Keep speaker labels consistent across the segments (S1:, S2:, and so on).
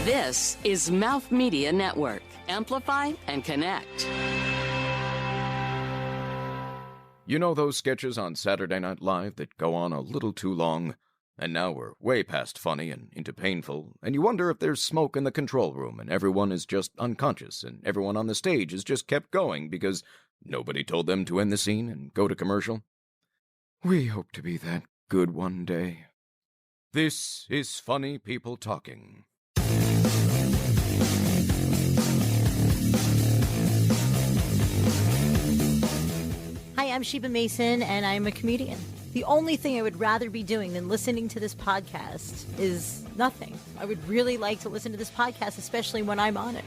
S1: This is Mouth Media Network. Amplify and connect.
S2: You know those sketches on Saturday Night Live that go on a little too long? And now we're way past funny and into painful, and you wonder if there's smoke in the control room and everyone is just unconscious and everyone on the stage is just kept going because nobody told them to end the scene and go to commercial. We hope to be that good one day. This is Funny People Talking.
S3: Hi, I'm Sheba Mason, and I'm a comedian. The only thing I would rather be doing than listening to this podcast is nothing. I would really like to listen to this podcast, especially when I'm on it.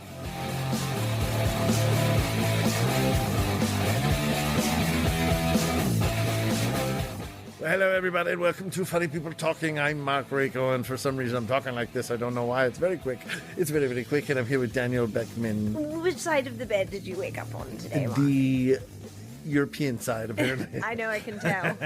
S4: Well, hello, everybody, and welcome to Funny People Talking. I'm Mark Rako, and for some reason I'm talking like this. I don't know why. It's very quick. It's very, very quick, and I'm here with Daniel Beckman.
S5: Which side of the bed did you wake up on today, Mark?
S4: The European side, apparently.
S5: I know, I can tell.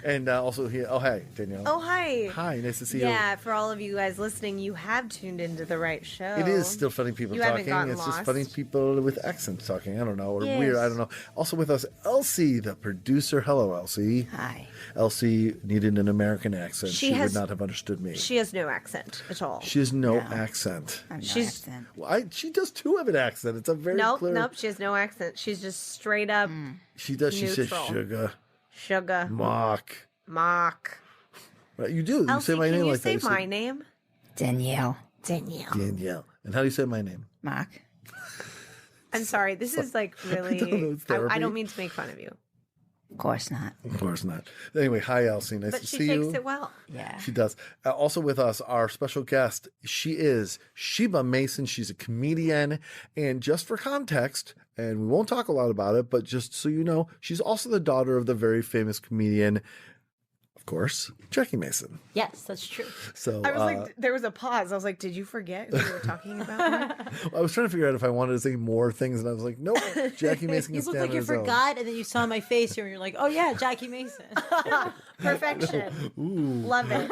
S4: And also here. Oh, hi, Danielle.
S5: Oh, hi.
S4: Hi, nice to see you.
S5: Yeah, for all of you guys listening, you have tuned into the right show.
S4: It is still Funny People
S5: You haven't
S4: Talking.
S5: gotten
S4: It's just
S5: lost.
S4: funny people with accents talking. I don't know, or
S5: Yes.
S4: weird. I don't know. Also with us, Elsie, the producer. Hello, Elsie.
S5: Hi.
S4: Elsie needed an American accent.
S5: She
S4: She
S5: has-
S4: would not have understood me.
S5: She has no accent at all.
S4: She has no accent.
S5: She's
S4: Well, she does too have an accent. It's a very
S5: nope,
S4: clear.
S5: nope. She has no accent. She's just straight up
S4: She does. She says
S5: Neutral.
S4: sugar,
S5: sugar
S4: mock.
S5: mock.
S4: Right, you do. You
S5: Elsie,
S4: say my
S5: can
S4: name
S5: you
S4: like
S5: say
S4: that. You
S5: my name?
S6: Danielle.
S5: Danielle.
S4: Danielle. And how do you say my name?
S6: Mark.
S5: I'm sorry. This is like really.
S4: don't know, it's therapy.
S5: I don't mean to make fun of you,
S6: Of course not.
S4: Of course not. Anyway, hi, Elsie. Nice
S5: but
S4: to
S5: she
S4: see
S5: takes
S4: you.
S5: it well.
S6: Yeah.
S4: She does. Also with us, our special guest. She is Sheba Mason. She's a comedian. And just for context, and we won't talk a lot about it, but just so you know, she's also the daughter of the very famous comedian, of course, Jackie Mason.
S3: Yes, that's true.
S4: So
S5: I was like, there was a pause. I was like, did you forget who we were talking about? Mark?
S4: I was trying to figure out if I wanted to say more things, and I was like, nope, Jackie Mason
S3: You
S4: can
S3: look
S4: stand
S3: like
S4: on
S3: you
S4: his own.
S3: forgot, and then you saw my face here, and you're like, oh, yeah, Jackie Mason.
S5: Perfection. Love it.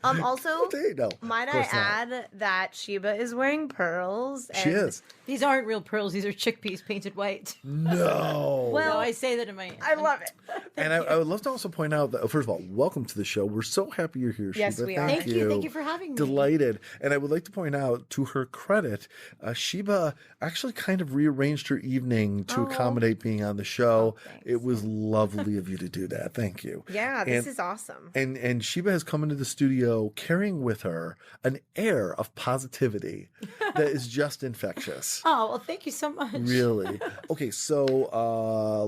S5: Also,
S4: No,
S5: might
S4: of
S5: I
S4: course not.
S5: add that Sheba is wearing pearls.
S4: She
S5: and
S4: is.
S3: These aren't real pearls. These are chickpeas painted white.
S4: No.
S5: Well,
S3: No, I say that in my...
S5: I love it.
S4: And I would love to also point out that, first of all, welcome to the show. We're so happy you're here,
S5: Yes,
S4: Sheba.
S5: we are.
S4: Thank
S3: Thank you. Thank you for having me.
S4: Delighted. And I would like to point out, to her credit, Sheba actually kind of rearranged her evening to accommodate being on the show.
S5: thanks.
S4: It was lovely of you to do that. Thank you.
S5: Yeah, this is awesome.
S4: And Sheba has come into the studio carrying with her an air of positivity that is just infectious.
S3: Oh, well, thank you so much.
S4: Really? Okay, so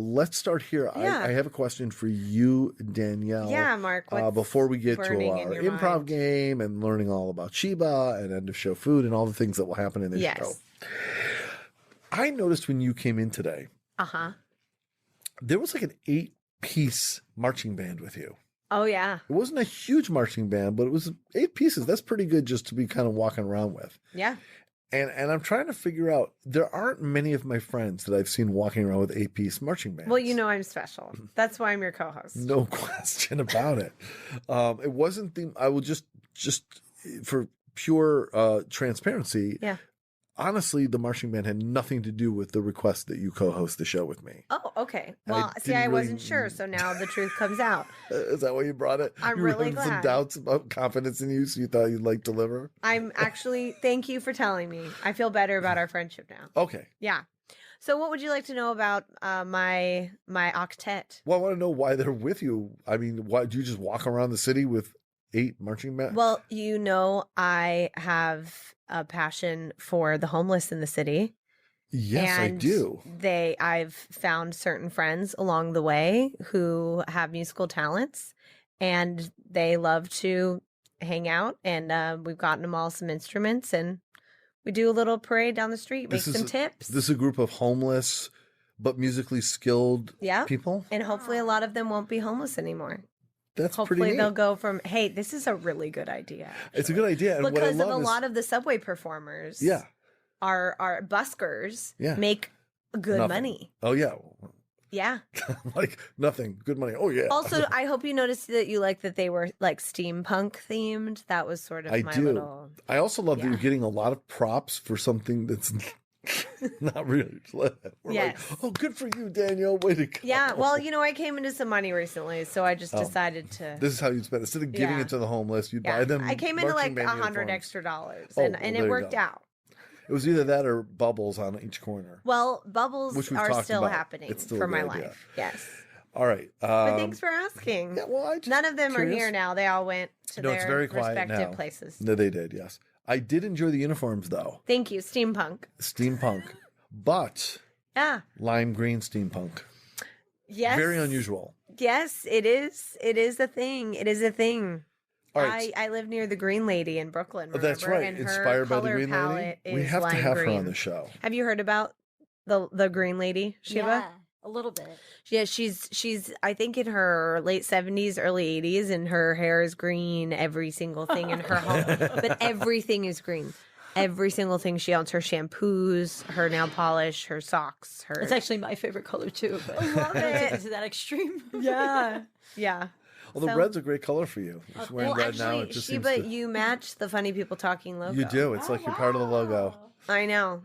S4: let's start here.
S5: Yeah.
S4: I have a question for you, Danielle.
S5: Yeah, Mark, what's
S4: before we get to
S5: burning in
S4: our
S5: your
S4: improv
S5: mind?
S4: game and learning all about Sheba and end of show food and all the things that will happen in this
S5: Yes.
S4: show. I noticed when you came in today,
S5: Uh-huh.
S4: there was like an 8-piece marching band with you.
S5: Oh, yeah.
S4: It wasn't a huge marching band, but it was 8 pieces. That's pretty good just to be kind of walking around with.
S5: Yeah.
S4: And I'm trying to figure out, there aren't many of my friends that I've seen walking around with 8-piece marching bands.
S5: Well, you know I'm special. That's why I'm your co-host.
S4: No question about it. It wasn't I will just for pure transparency.
S5: Yeah.
S4: Honestly, the marching band had nothing to do with the request that you co-host the show with me.
S5: Oh, okay. Well, see,
S4: didn't
S5: I
S4: really-
S5: wasn't sure, so now the truth comes out.
S4: Is that why you brought it?
S5: I'm
S4: you were
S5: really
S4: having some
S5: glad.
S4: doubts about confidence in you, so you thought you'd like deliver?
S5: I'm actually, thank you for telling me. I feel better about our friendship now.
S4: Okay.
S5: Yeah. So what would you like to know about my octet?
S4: Well, I want to know why they're with you. I mean, why do you just walk around the city with 8 marching bands?
S5: Well, you know, I have a passion for the homeless in the city.
S4: yes, I
S5: and
S4: do.
S5: I've found certain friends along the way who have musical talents, and they love to hang out. And we've gotten them all some instruments, and we do a little parade down the street, make some tips.
S4: This is a group of homeless but musically skilled
S5: Yeah.
S4: people.
S5: And hopefully a lot of them won't be homeless anymore.
S4: That's
S5: Hopefully
S4: pretty neat.
S5: they'll go from, hey, this is a really good idea.
S4: It's a good idea. And
S5: Because
S4: what
S5: of
S4: I
S5: a
S4: love is,
S5: lot of the subway performers,
S4: yeah.
S5: our buskers
S4: Yeah.
S5: make good
S4: Nothing.
S5: money.
S4: Oh yeah.
S5: Yeah.
S4: Like nothing. Good money. Oh yeah.
S5: Also, I hope you noticed that you like that they were like steampunk themed. That was sort of
S4: I
S5: my
S4: do.
S5: little.
S4: I also love that
S5: Yeah.
S4: you're getting a lot of props for something that's not really. We're
S5: Yes.
S4: like, oh, good for you, Danielle. Way to go.
S5: Yeah. Well, I came into some money recently, so I just decided to.
S4: This is how you'd spend it. Instead of giving
S5: Yeah.
S4: it to the homeless, you'd
S5: Yeah.
S4: buy them.
S5: I came into like
S4: marching band
S5: $100
S4: uniforms.
S5: extra dollars,
S4: Oh,
S5: and
S4: well,
S5: it
S4: there you
S5: worked
S4: go.
S5: out.
S4: It was either that or bubbles on each corner.
S5: Well, bubbles
S4: Which we've
S5: are
S4: talked
S5: still
S4: about.
S5: happening
S4: It's still a
S5: for my
S4: good idea.
S5: life. Yes.
S4: All right.
S5: But thanks for asking.
S4: Yeah, well, I just
S5: None of them
S4: curious.
S5: are here now. They all went to
S4: No, it's
S5: their
S4: very quiet
S5: respective
S4: now.
S5: places.
S4: No, they did. Yes, I did enjoy the uniforms though.
S5: Thank you, steampunk.
S4: Steampunk, but
S5: Yeah.
S4: lime green steampunk.
S5: Yes.
S4: Very unusual.
S5: Yes, it is. It is a thing. It is a thing.
S4: All right.
S5: I live near the Green Lady in Brooklyn. Remember?
S4: That's right.
S5: And her
S4: Inspired by the
S5: color
S4: Green Lady.
S5: palette
S4: We
S5: is
S4: have to
S5: lime
S4: have her
S5: green.
S4: on the show.
S5: Have you heard about the Green Lady, Sheba?
S3: Yeah, a little bit.
S5: Yeah, she's I think in her late 70s, early 80s, and her hair is green. Every single thing in her home, but everything is green. Every single thing she owns, her shampoos, her nail polish, her socks, her.
S3: It's actually my favorite color too. But I
S5: love
S3: don't take
S5: it.
S3: it to that extreme.
S5: Yeah, yeah.
S4: Well, the
S5: So-
S4: red's a great color for you. You're wearing
S5: Well,
S4: red now.
S5: actually,
S4: It just
S5: Sheba,
S4: seems to...
S5: you match the Funny People Talking logo.
S4: You do. It's like you're part of the logo.
S5: I know.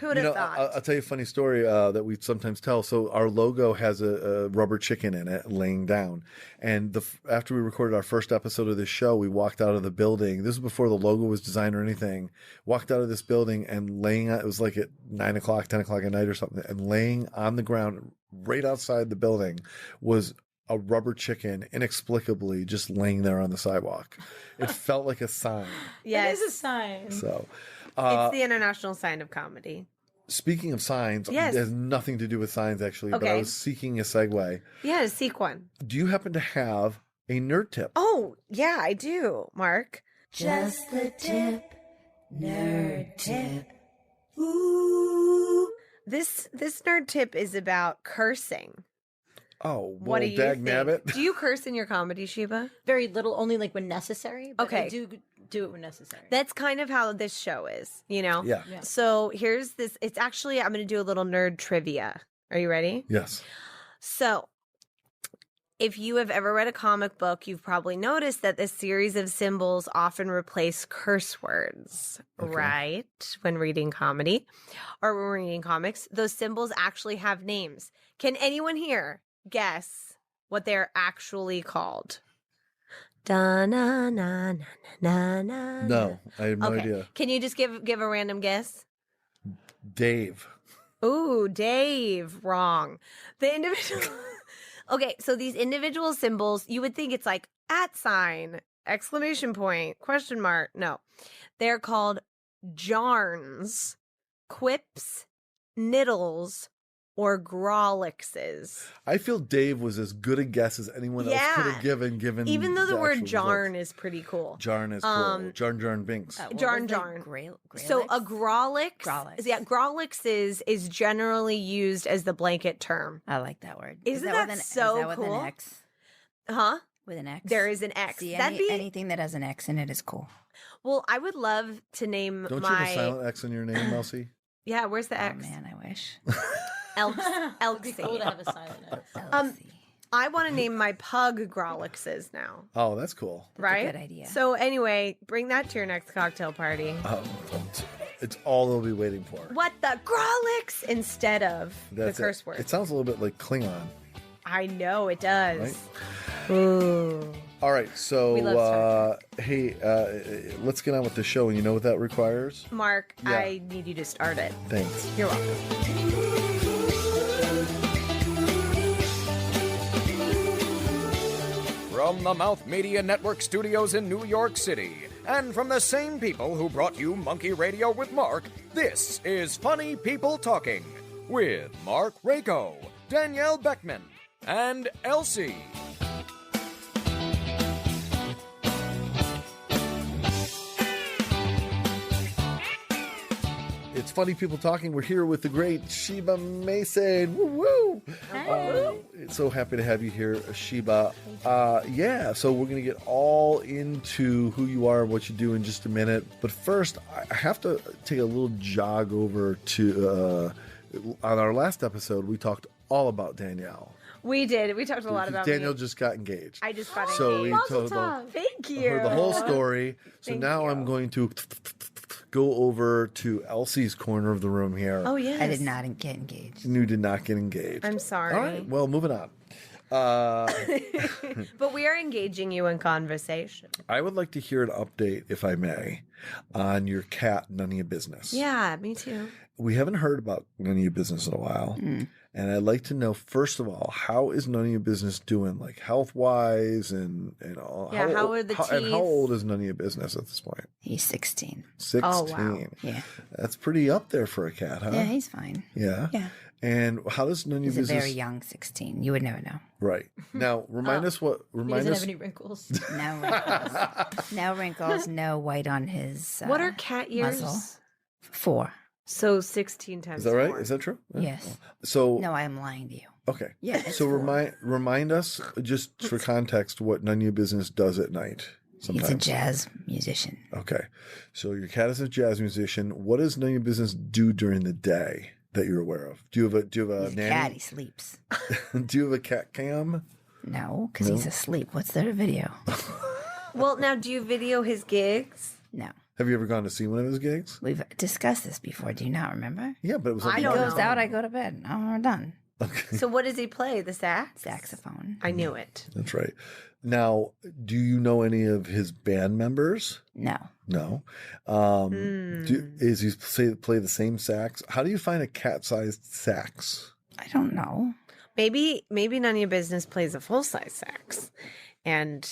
S5: Who would have thought?
S4: I'll tell you a funny story that we sometimes tell. So our logo has a rubber chicken in it laying down. And after we recorded our first episode of this show, we walked out of the building. This was before the logo was designed or anything. Walked out of this building and it was like at 9 o'clock, 10 o'clock at night or something. And laying on the ground right outside the building was a rubber chicken, inexplicably just laying there on the sidewalk. It felt like a sign.
S5: Yes.
S3: It is a sign.
S4: So...
S5: It's the international sign of comedy.
S4: Speaking of signs,
S5: Yes.
S4: it has nothing to do with signs actually, but I
S5: Okay.
S4: was seeking a segue.
S5: Yeah, seek one.
S4: Do you happen to have a nerd tip?
S5: Oh, yeah, I do, Mark.
S6: Just the tip, nerd tip.
S5: This nerd tip is about cursing.
S4: Oh,
S5: What do you
S4: dag
S5: think?
S4: nabbit.
S5: Do you curse in your comedy, Sheba?
S3: Very little, only like when necessary. But
S5: Okay.
S3: I do it when necessary.
S5: That's kind of how this show is,
S4: Yeah.
S3: Yeah.
S5: So here's this. It's actually, I'm going to do a little nerd trivia. Are you ready?
S4: Yes.
S5: So, if you have ever read a comic book, you've probably noticed that this series of symbols often replace curse words,
S4: Okay.
S5: right? When reading comedy or when reading comics, those symbols actually have names. Can anyone here guess what they're actually called? Da na na na na na.
S4: No, I have no
S5: Okay.
S4: idea.
S5: Can you just give a random guess?
S4: Dave.
S5: Ooh, Dave, wrong. The individual. Okay, so these individual symbols, you would think it's like @ sign, exclamation point, question mark. No, they're called jarns, quips, niddles, or grolixes.
S4: I feel Dave was as good a guess as anyone else could
S5: Yeah.
S4: have given
S5: Even though the word
S4: actual
S5: jarn
S4: results.
S5: is pretty cool.
S4: Jarn is cool. Jarn Binks.
S6: What
S5: Jarn,
S6: was the
S5: jarn. So a grolix,
S6: Grolix.
S5: yeah, grolix is generally used as the blanket term.
S6: I like that word.
S5: Isn't
S6: that
S5: that
S6: with an,
S5: so
S6: is that with
S5: cool?
S6: an X?
S5: Huh?
S6: With an X?
S5: There is an X.
S6: See,
S5: That'd be
S6: anything that has an X in it is cool.
S5: well. I would love to name
S4: Don't you
S5: my
S4: have a silent X in your name, Elsie?
S5: yeah. Where's the
S6: Oh
S5: X?
S6: man, I wish.
S3: It'd be cool to
S5: Elksy.
S3: have a silent X.
S6: Elsie.
S5: I want to name my pug Grolixes now.
S4: Oh, that's cool.
S5: Right?
S6: good idea.
S5: So anyway, bring that to your next cocktail party.
S4: It's all they'll be waiting for.
S5: What the Grolix instead of
S4: That's
S5: the curse
S4: it.
S5: word?
S4: It sounds a little bit like Klingon.
S5: I know it does.
S4: Right?
S5: Ooh.
S4: All right, so
S5: We love Star
S4: hey, let's get on with the show. And you know what that requires?
S5: Mark,
S4: Yeah.
S5: I need you to start it.
S4: Thanks.
S5: You're welcome.
S2: From the Mouth Media Network studios in New York City, and from the same people who brought you Monkey Radio with Mark, this is Funny People Talking with Mark Rako, Danielle Beckman, and Elsie.
S4: It's Funny People Talking. We're here with the great Sheba Mason. Woo woo! It's so happy to have you here, Sheba. Yeah, so we're going to get all into who you are and what you do in just a minute. But first, I have to take a little jog over to. On our last episode, we talked all about Danielle.
S5: We did. We talked a lot about
S4: Danielle
S5: me.
S4: just got engaged.
S5: I just got
S4: So we
S5: engaged.
S4: told
S5: Thank you.
S4: her the whole story. So
S5: Thank
S4: now
S5: you.
S4: I'm going to go over to Elsie's corner of the room here.
S5: Oh, yes.
S6: I did not get engaged.
S4: You did not get engaged.
S5: I'm sorry.
S4: All right. Well, moving on.
S5: But we are engaging you in conversation.
S4: I would like to hear an update, if I may, on your cat, None of Your Business.
S5: Yeah, me too.
S4: We haven't heard about None of Your Business in a while. And I'd like to know, first of all, how is None of Your Business doing, like health-wise and all?
S5: Yeah, how are the
S4: And how
S5: teeth?
S4: old is None of Your Business at this point?
S6: He's 16.
S4: 16.
S5: Oh, wow.
S6: Yeah.
S4: That's pretty up there for a cat, huh?
S6: Yeah, he's fine.
S4: Yeah.
S6: Yeah.
S4: And how does None of Your
S6: He's a
S4: Business...
S6: very young 16. You would never know.
S4: Right. Now, remind us what...
S3: He
S4: Remind
S3: doesn't
S4: us...
S3: have any wrinkles.
S6: No wrinkles. No wrinkles, no white on his
S5: What are cat years?
S6: muzzle. 4.
S5: So 16 times
S4: Is that right?
S5: 4.
S4: Is that true?
S6: Yes.
S4: So...
S6: No, I'm lying to you.
S4: Okay.
S6: Yeah, it's
S4: So
S6: 4.
S4: remind us, just for context, what None of Your Business does at night.
S6: He's a
S4: Sometimes.
S6: jazz musician.
S4: Okay. So your cat is a jazz musician. What does None of Your Business do during the day that you're aware of? Do you have a
S6: He's a cat.
S4: nanny?
S6: He sleeps.
S4: Do you have a cat cam?
S6: No, because he's asleep. What's there to video?
S5: Well, now, do you video his gigs?
S6: No.
S4: Have you ever gone to see one of his gigs?
S6: We've discussed this before. Do you not remember?
S4: Yeah, but it was
S5: I
S6: He
S5: don't
S6: goes
S5: know.
S6: out, I go to bed. Oh, we're done.
S4: Okay,
S5: So what does he play? The sax?
S6: Saxophone.
S5: I knew it.
S4: that's right. Now, do you know any of his band members?
S6: No.
S4: No.
S5: Hmm.
S4: Is he play the same sax? How do you find a cat-sized sax?
S6: I don't know.
S5: Maybe None of Your Business plays a full-size sax. And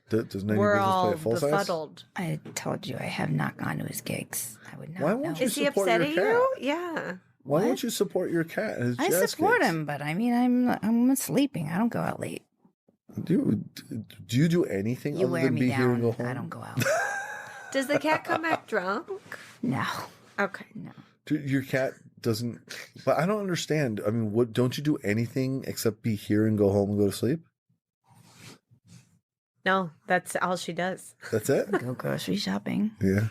S4: Does None of
S5: we're
S4: Your Business
S5: all
S4: play a full size?
S5: befuddled.
S6: I told you I have not gone to his gigs. I would not
S4: Why
S6: know.
S4: won't you
S5: Is he
S4: support
S5: upset
S4: your
S5: at
S4: cat?
S5: you? Yeah.
S4: Why
S6: What?
S4: don't you support your cat? And his
S6: I
S4: jazz
S6: support
S4: gigs?
S6: him, but I mean, I'm sleeping. I don't go out late.
S4: Do you do anything
S6: You
S4: other
S6: wear
S4: than
S6: me
S4: be here and go
S6: down.
S4: home?
S6: I don't go out.
S5: Does the cat come back drunk?
S6: No.
S5: Okay.
S6: No.
S4: Your cat doesn't. But I don't understand. I mean, what? Don't you do anything except be here and go home and go to sleep?
S5: No, that's all she does.
S4: That's it.
S6: Go grocery shopping.
S4: Yeah.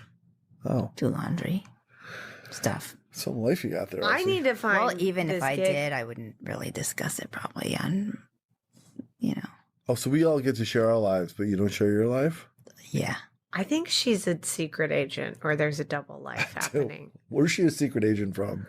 S4: Oh,
S6: Do laundry. Stuff.
S4: some life you got there.
S5: I
S4: see.
S5: need to find.
S6: Well, even if
S5: this
S6: I
S5: gig.
S6: did, I wouldn't really discuss it probably on, you know.
S4: Oh, so we all get to share our lives, but you don't share your life.
S6: Yeah.
S5: I think she's a secret agent, or there's a double life happening.
S4: Where's she a secret agent from?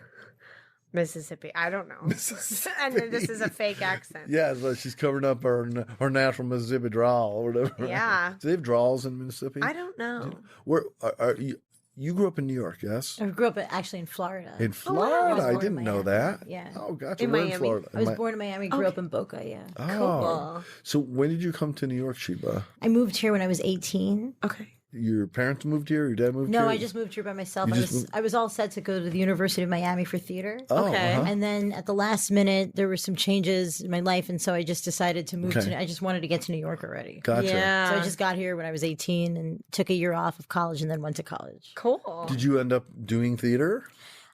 S5: Mississippi. I don't know.
S4: Mississippi.
S5: And then this is a fake accent.
S4: Yeah, but she's covering up her natural Mississippi drawl or whatever.
S5: Yeah.
S4: Do they have drawls in Mississippi?
S5: I don't know.
S4: Where are you? You grew up in New York, yes?
S3: I grew up actually in Florida.
S4: In
S3: I
S4: Florida,
S3: was
S4: I
S3: born in
S4: didn't know
S3: Miami.
S4: that.
S3: Yeah.
S4: Oh, gotcha.
S5: In
S4: We're in
S5: Miami?
S4: Florida.
S3: I was born in Miami, grew up in Boca, yeah.
S4: Oh.
S5: Cool.
S4: So when did you come to New York, Sheba?
S3: I moved here when I was 18.
S5: Okay.
S4: Your parents moved here? Your dad moved here?
S3: No, I just moved here by myself.
S4: You
S3: I
S4: just
S3: was
S4: moved-
S3: I was all set to go to the University of Miami for theater.
S4: Oh,
S5: Okay.
S4: uh-huh.
S3: And then at the last minute, there were some changes in my life, and so I just decided to move
S4: Okay.
S3: to. I just wanted to get to New York already.
S4: Gotcha.
S5: Yeah.
S3: So I just got here when I was 18 and took a year off of college, and then went to college.
S5: Cool.
S4: Did you end up doing theater?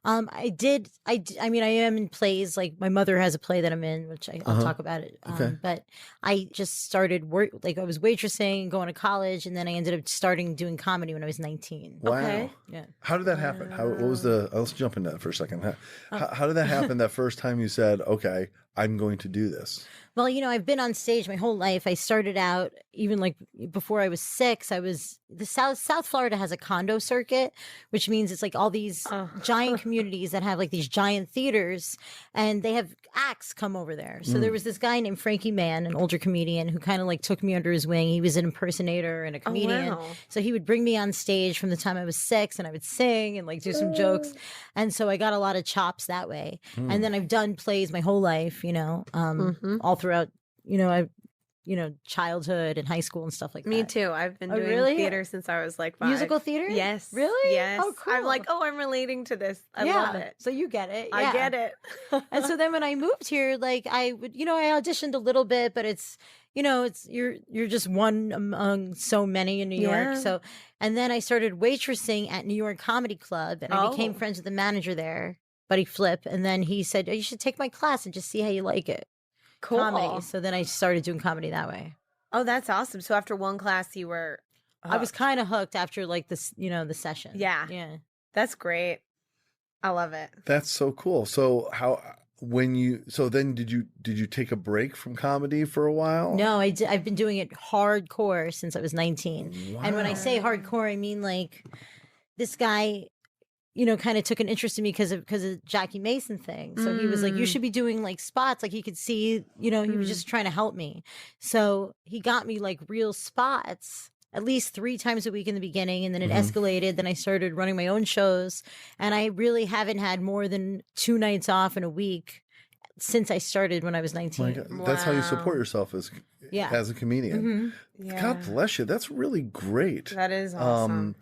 S3: I did. I mean, I am in plays. Like my mother has a play that I'm in, which I'll talk about it.
S4: Okay.
S3: But I just started work. Like I was waitressing, going to college, and then I ended up starting doing comedy when I was 19.
S4: Wow.
S5: Okay.
S3: Yeah.
S4: How did that happen? What was the? Let's jump into that for a second. How did that happen? That first time you said, "Okay, I'm going to do this."
S3: Well, I've been on stage my whole life. I started out even like before I was 6. I was the South Florida has a condo circuit, which means it's like all these giant communities that have like these giant theaters, and they have acts come over there. So there was this guy named Frankie Mann, an older comedian, who kind of like took me under his wing. He was an impersonator and a comedian,
S5: wow.
S3: so he would bring me on stage from the time I was 6, and I would sing and like do some jokes, and so I got a lot of chops that way. And then I've done plays my whole life, all throughout, childhood and high school and stuff like that.
S5: Me too. I've been
S3: Oh,
S5: doing
S3: really?
S5: theater since I was like 5.
S3: Musical theater?
S5: Yes.
S3: Really?
S5: Yes.
S3: Oh, cool.
S5: I'm like, I'm relating to this. I love it.
S3: So you get it.
S5: I
S3: yeah.
S5: get it.
S3: And so then when I moved here, like I would, I auditioned a little bit, but it's you're just one among so many in New
S5: Yeah.
S3: York. So, and then I started waitressing at New York Comedy Club, and I became
S5: Oh.
S3: friends with the manager there, Buddy Flip. And then he said, you should take my class and just see how you like it.
S5: Cool.
S3: Comedy. So then I started doing comedy that way.
S5: Oh, that's awesome. So after one class, you were.
S3: I was kind of hooked after like this, the session.
S5: Yeah.
S3: Yeah.
S5: That's great. I love it.
S4: That's so cool. So then did you take a break from comedy for a while?
S3: No, I've been doing it hardcore since I was 19.
S4: Wow.
S3: And when I say hardcore, I mean like this guy, kind of took an interest in me because of Jackie Mason thing. So he was like, you should be doing like spots. Like he could see, he was just trying to help me. So he got me like real spots at least 3 times a week in the beginning. And then it escalated. Then I started running my own shows. And I really haven't had more than 2 nights off in a week since I started when I was 19.
S4: My God, that's how you support yourself as a comedian.
S5: Yeah.
S4: God bless you. That's really great.
S5: That is awesome.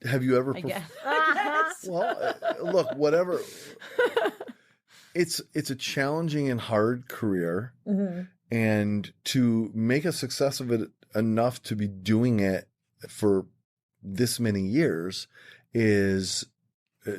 S4: Have you ever?
S3: I guess.
S4: Well, look, whatever. It's a challenging and hard career, and to make a success of it enough to be doing it for this many years is.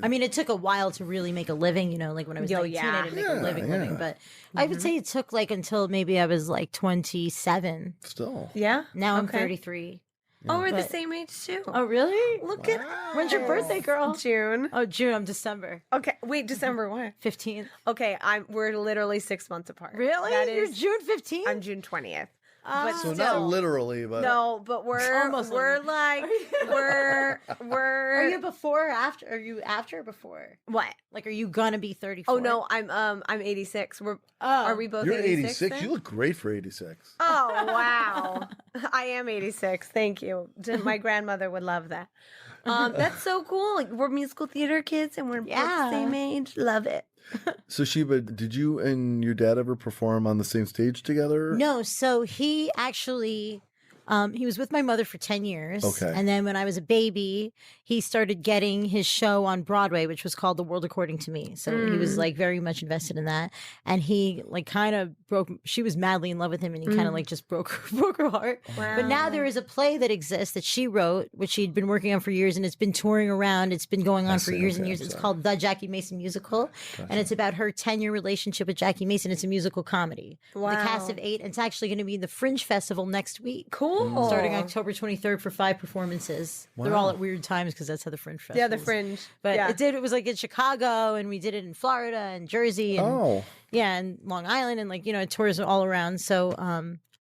S3: I mean, it took a while to really make a living, like when I was 19, I didn't make a living, but I would say it took like until maybe I was like 27.
S4: Still.
S5: Yeah.
S3: Now I'm 33.
S5: Oh, we're the same age too.
S3: Oh, really?
S5: Look at
S3: When's your birthday, girl?
S5: June.
S3: Oh, June. I'm December.
S5: Okay, wait, December what?
S3: 15th.
S5: Okay, we're literally 6 months apart.
S3: Really?
S5: That
S3: You're
S5: is
S3: June 15th?
S5: I'm June 20th.
S3: But
S4: So
S5: still.
S4: not literally, but
S5: No, but we're
S3: Almost
S5: we're like we're
S3: Are you before or after? Are you after or before?
S5: what?
S3: Like, are you gonna be 34?
S5: Oh no, I'm 86. Are we both
S4: you're
S5: 86?
S4: 86.
S5: then?
S4: You look great for 86.
S5: Oh wow, I am 86. Thank you. My grandmother would love that. That's so cool. Like, we're musical theater kids, and we're both the same age. Love it.
S4: So Sheba, did you and your dad ever perform on the same stage together?
S3: No. So he actually, he was with my mother for 10 years.
S4: Okay.
S3: And then when I was a baby, he started getting his show on Broadway, which was called The World According to Me. So he was like very much invested in that. And he like kind of she was madly in love with him, and he kind of like just broke her heart.
S5: Wow.
S3: But now there is a play that exists that she wrote, which she'd been working on for years, and it's been touring around. It's been going on for years and years. It's called The Jackie Mason Musical. And it's about her 10-year relationship with Jackie Mason. It's a musical comedy.
S5: Wow.
S3: The cast of 8. And it's actually going to be in the Fringe Festival next week.
S5: Cool.
S3: Starting October 23rd for 5 performances. They're all at weird times because that's how the Fringe Festival.
S5: Yeah, the Fringe.
S3: But
S5: yeah.
S3: it was like in Chicago, and we did it in Florida and Jersey and and Long Island, and like, it tours all around. So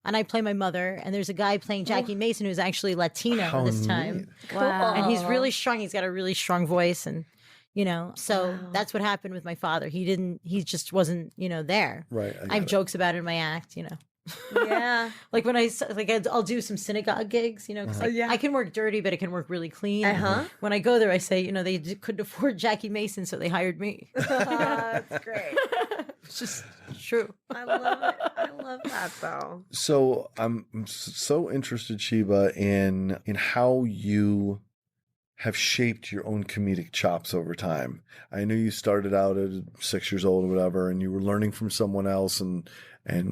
S3: and I play my mother, and there's a guy playing Jackie Mason who's actually Latino this time.
S5: Wow.
S3: And he's really strong. He's got a really strong voice, and so that's what happened with my father. He just wasn't, there.
S4: Right.
S3: I have jokes about it in my act,
S5: Yeah.
S3: like when I'll do some synagogue gigs, because I can work dirty, but I can work really clean. When I go there, I say, they couldn't afford Jackie Mason, so they hired me.
S5: That's great.
S3: It's just true.
S5: I love it. I love that though.
S4: So I'm so interested, Sheba, in how you have shaped your own comedic chops over time. I know you started out at 6 years old or whatever, and you were learning from someone else, and a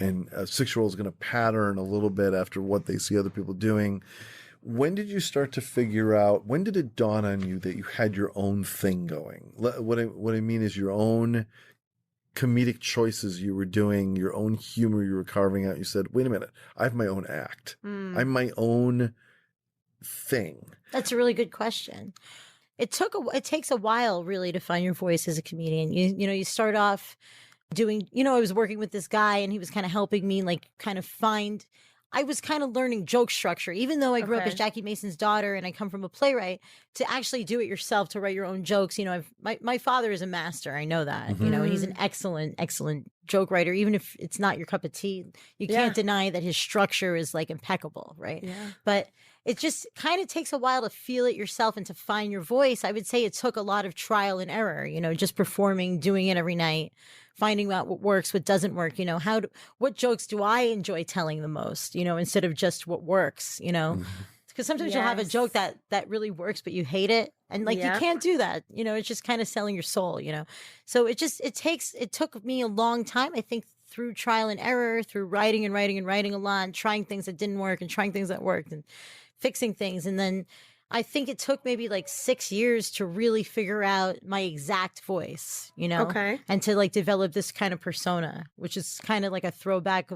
S4: 6-year-old is going to pattern a little bit after what they see other people doing. When did you start to figure out, when did it dawn on you that you had your own thing going? What I mean is your own comedic choices you were doing, your own humor you were carving out. You said, wait a minute, I have my own act. I'm my own thing.
S3: That's a really good question. It takes a while really to find your voice as a comedian. You start off doing, I was working with this guy, and he was kind of helping me like kind of I was kind of learning joke structure, even though I grew up as Jackie Mason's daughter and I come from a playwright, to actually do it yourself, to write your own jokes. My father is a master. I know that, and he's an excellent joke writer. Even if it's not your cup of tea, you can't deny that his structure is like impeccable. Right. Yeah. But it just kind of takes a while to feel it yourself and to find your voice. I would say it took a lot of trial and error, just performing, doing it every night, finding out what works, what doesn't work, what jokes do I enjoy telling the most, instead of just what works, because sometimes you'll have a joke that really works, but you hate it. And like, you can't do that. It's just kind of selling your soul, So it took me a long time, I think, through trial and error, through writing and writing and writing a lot, and trying things that didn't work and trying things that worked and fixing things. And then I think it took maybe like 6 years to really figure out my exact voice,
S5: Okay.
S3: and to like develop this kind of persona, which is kind of like a throwback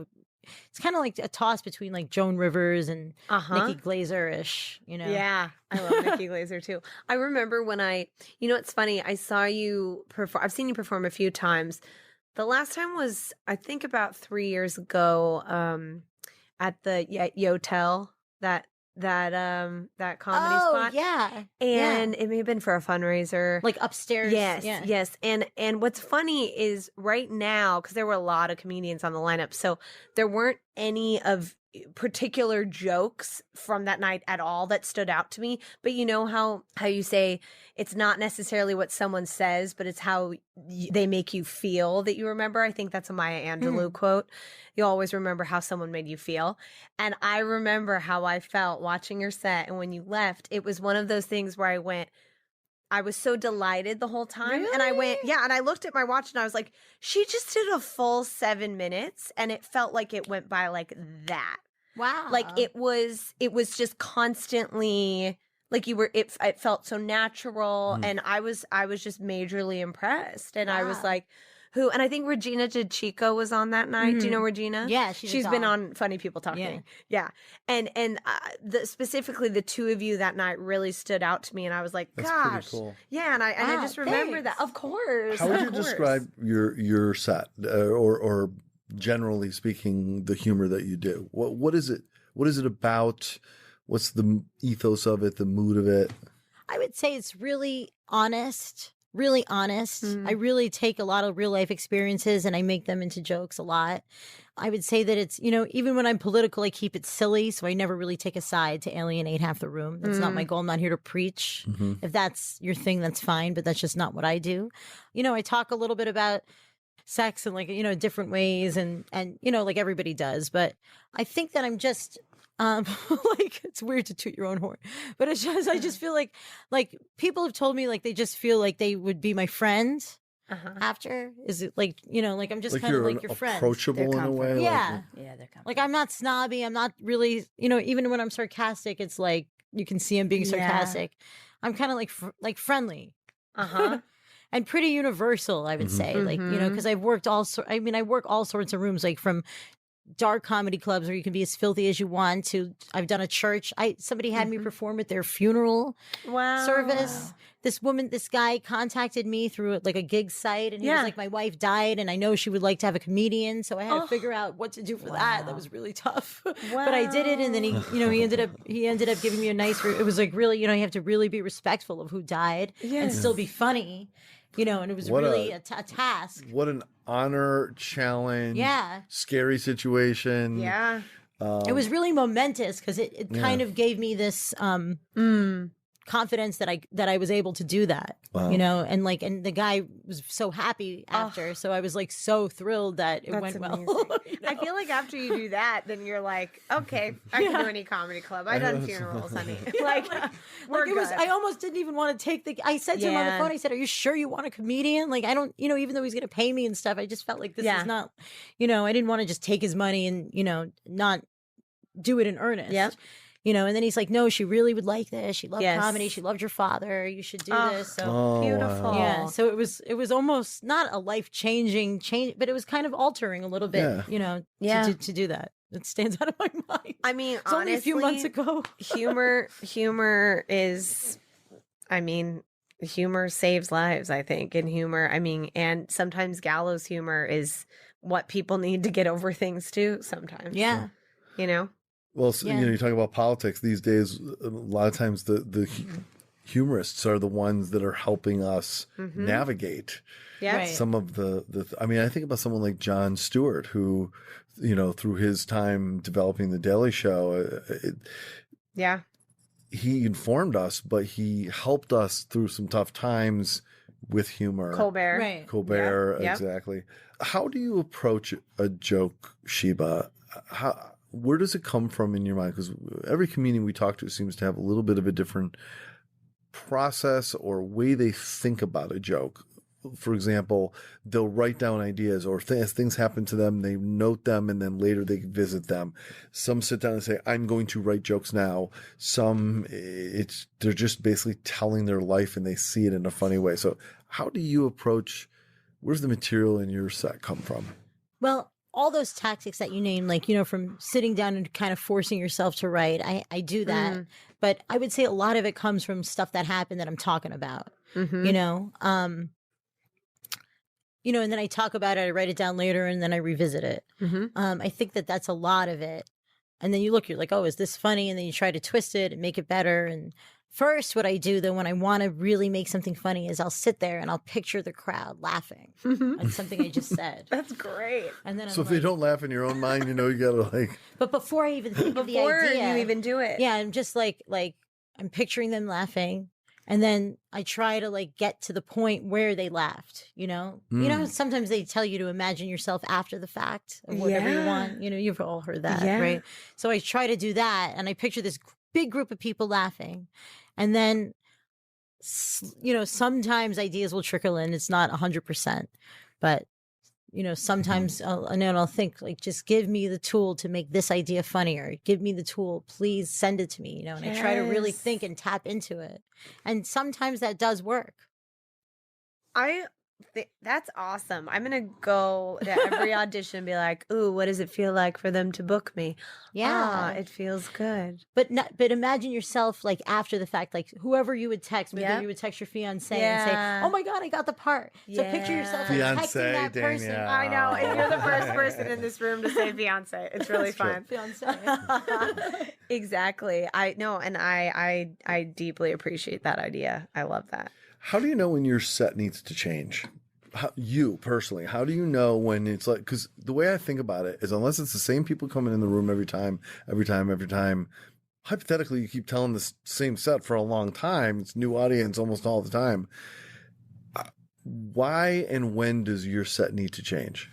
S3: it's kind of like a toss between like Joan Rivers and
S5: Uh-huh.
S3: Nikki Glazer-ish, you know?
S5: Yeah, I love Nikki Glazer too. I remember when it's funny, I saw you perform, I've seen you perform a few times. The last time was, I think, about 3 years ago, at the Yotel, that comedy
S3: Oh,
S5: spot.
S3: yeah.
S5: And it may have been for a fundraiser.
S3: Like upstairs.
S5: Yes,
S3: Yeah.
S5: yes. And what's funny is right now, because there were a lot of comedians on the lineup, so there weren't any of particular jokes from that night at all that stood out to me. But you know how you say it's not necessarily what someone says, but it's how they make you feel that you remember. I think that's a Maya Angelou quote. You always remember how someone made you feel. And I remember how I felt watching your set. And when you left, it was one of those things where I was so delighted the whole time. And I went, yeah. And I looked at my watch and I was like, she just did a full 7 minutes. And it felt like it went by like that.
S3: Wow.
S5: Like it was just constantly like it felt so natural. And I was just majorly impressed. And I was like, and I think Regina DiCicco was on that night. Do you know Regina?
S3: Yeah,
S5: she's been on Funny People Talking. Yeah. And specifically the two of you that night really stood out to me, and I was like,
S4: That's
S5: gosh,
S4: pretty cool.
S5: yeah. And I just remember that. Of course.
S4: How would
S5: of
S4: you
S5: course.
S4: describe your set, or generally speaking, the humor that you do? What is it? What is it about? What's the ethos of it? The mood of it?
S3: I would say it's really honest. Really honest. I really take a lot of real life experiences and I make them into jokes a lot. I would say that it's, even when I'm political, I keep it silly. So I never really take a side to alienate half the room. That's not my goal. I'm not here to preach. If that's your thing, that's fine. But that's just not what I do. I talk a little bit about sex and different ways and like everybody does. But I think that I'm just, it's weird to toot your own horn, but it's just, I just feel like people have told me like they just feel like they would be my friend after. Is it like, I'm just kind of like your friend.
S4: Approachable in a way.
S3: Yeah.
S6: Yeah, they're comfortable.
S3: Like I'm not snobby. I'm not really, even when I'm sarcastic, it's like, you can see I'm being sarcastic. I'm kind of like friendly. And pretty universal, I would say. Like, because I've worked I work all sorts of rooms, like from dark comedy clubs where you can be as filthy as you want to I've done a church. Somebody had me perform at their funeral service. This guy contacted me through like a gig site, and he was like, my wife died and I know she would like to have a comedian, so I had to figure out what to do for that. That was really tough. But I did it, and then he ended up giving me a nice it was like really, you have to really be respectful of who died and still be funny. And it was really a task.
S4: What an honor, challenge, scary situation.
S5: Yeah.
S3: It was really momentous because it kind of gave me this confidence that I was able to do that.
S4: Wow.
S3: And the guy was so happy after. So I was like so thrilled that it went well.
S5: I feel like after you do that, then you're like, okay, I can do any comedy club. I've done funerals, honey. We're
S3: it was.
S5: good.
S3: I almost didn't even want to take I said to him on the phone, I said, "Are you sure you want a comedian? Like, I don't, even though he's going to pay me and stuff, I just felt like this is not, I didn't want to just take his money and, not do it in earnest."
S5: Yeah.
S3: And then he's like, "No, she really would like this. She loved comedy. She loved your father. You should do this." So
S5: beautiful.
S3: yeah. So it was almost not a life-changing change, but it was kind of altering a little bit, to do that. It stands out of my mind.
S5: I mean,
S3: it's only a few months ago.
S5: humor is, humor saves lives, I think. And and sometimes gallows humor is what people need to get over things too sometimes.
S3: Yeah.
S4: Well, you talk about politics these days. A lot of times, the humorists are the ones that are helping us navigate some of the. I think about someone like Jon Stewart, who, through his time developing the Daily Show, he informed us, but he helped us through some tough times with humor. Colbert, exactly. How do you approach a joke, Sheba? Where does it come from in your mind? Because every comedian we talk to seems to have a little bit of a different process or way they think about a joke. For example, they'll write down ideas, or as things happen to them, they note them, and then later they visit them. Some sit down and say, "I'm going to write jokes now." Some, they're just basically telling their life and they see it in a funny way. So how do you approach, where's the material in your set come from?
S3: Well, all those tactics that you name, like, from sitting down and kind of forcing yourself to write, I do that. But I would say a lot of it comes from stuff that happened that I'm talking about, and then I talk about it, I write it down later, and then I revisit it. I think that that's a lot of it. And then you're like, oh, is this funny? And then you try to twist it and make it better. And first, what I do, though, when I want to really make something funny is I'll sit there and I'll picture the crowd laughing at something I just said.
S5: That's great.
S3: And then
S4: So if they don't laugh in your own mind, you gotta
S3: But before I even think of the
S5: Before
S3: idea,
S5: you even do it.
S3: yeah, I'm just like I'm picturing them laughing. And then I try to get to the point where they laughed, sometimes they tell you to imagine yourself after the fact of whatever you want. You've all heard that, right? So I try to do that. And I picture this big group of people laughing. And then, sometimes ideas will trickle in. It's not 100%, but sometimes I'll think just give me the tool to make this idea funnier. Give me the tool, please send it to me, and I try to really think and tap into it. And sometimes that does work.
S5: That's awesome. I'm going to go to every audition and be like, ooh, what does it feel like for them to book me?
S3: Yeah.
S5: It feels good.
S3: But imagine yourself after the fact, whoever you would text, whether you would text your fiance and say, oh my God, I got the part. So picture yourself texting that person.
S4: Danielle.
S5: I know. And you're the first person in this room to say fiance. It's really fun.
S3: Fiance.
S5: Exactly. I know. And I deeply appreciate that idea. I love that.
S4: How do you know when your set needs to change? You personally, how do you know when it's because the way I think about it is unless it's the same people coming in the room every time, hypothetically, you keep telling the same set for a long time. It's new audience almost all the time. Why and when does your set need to change?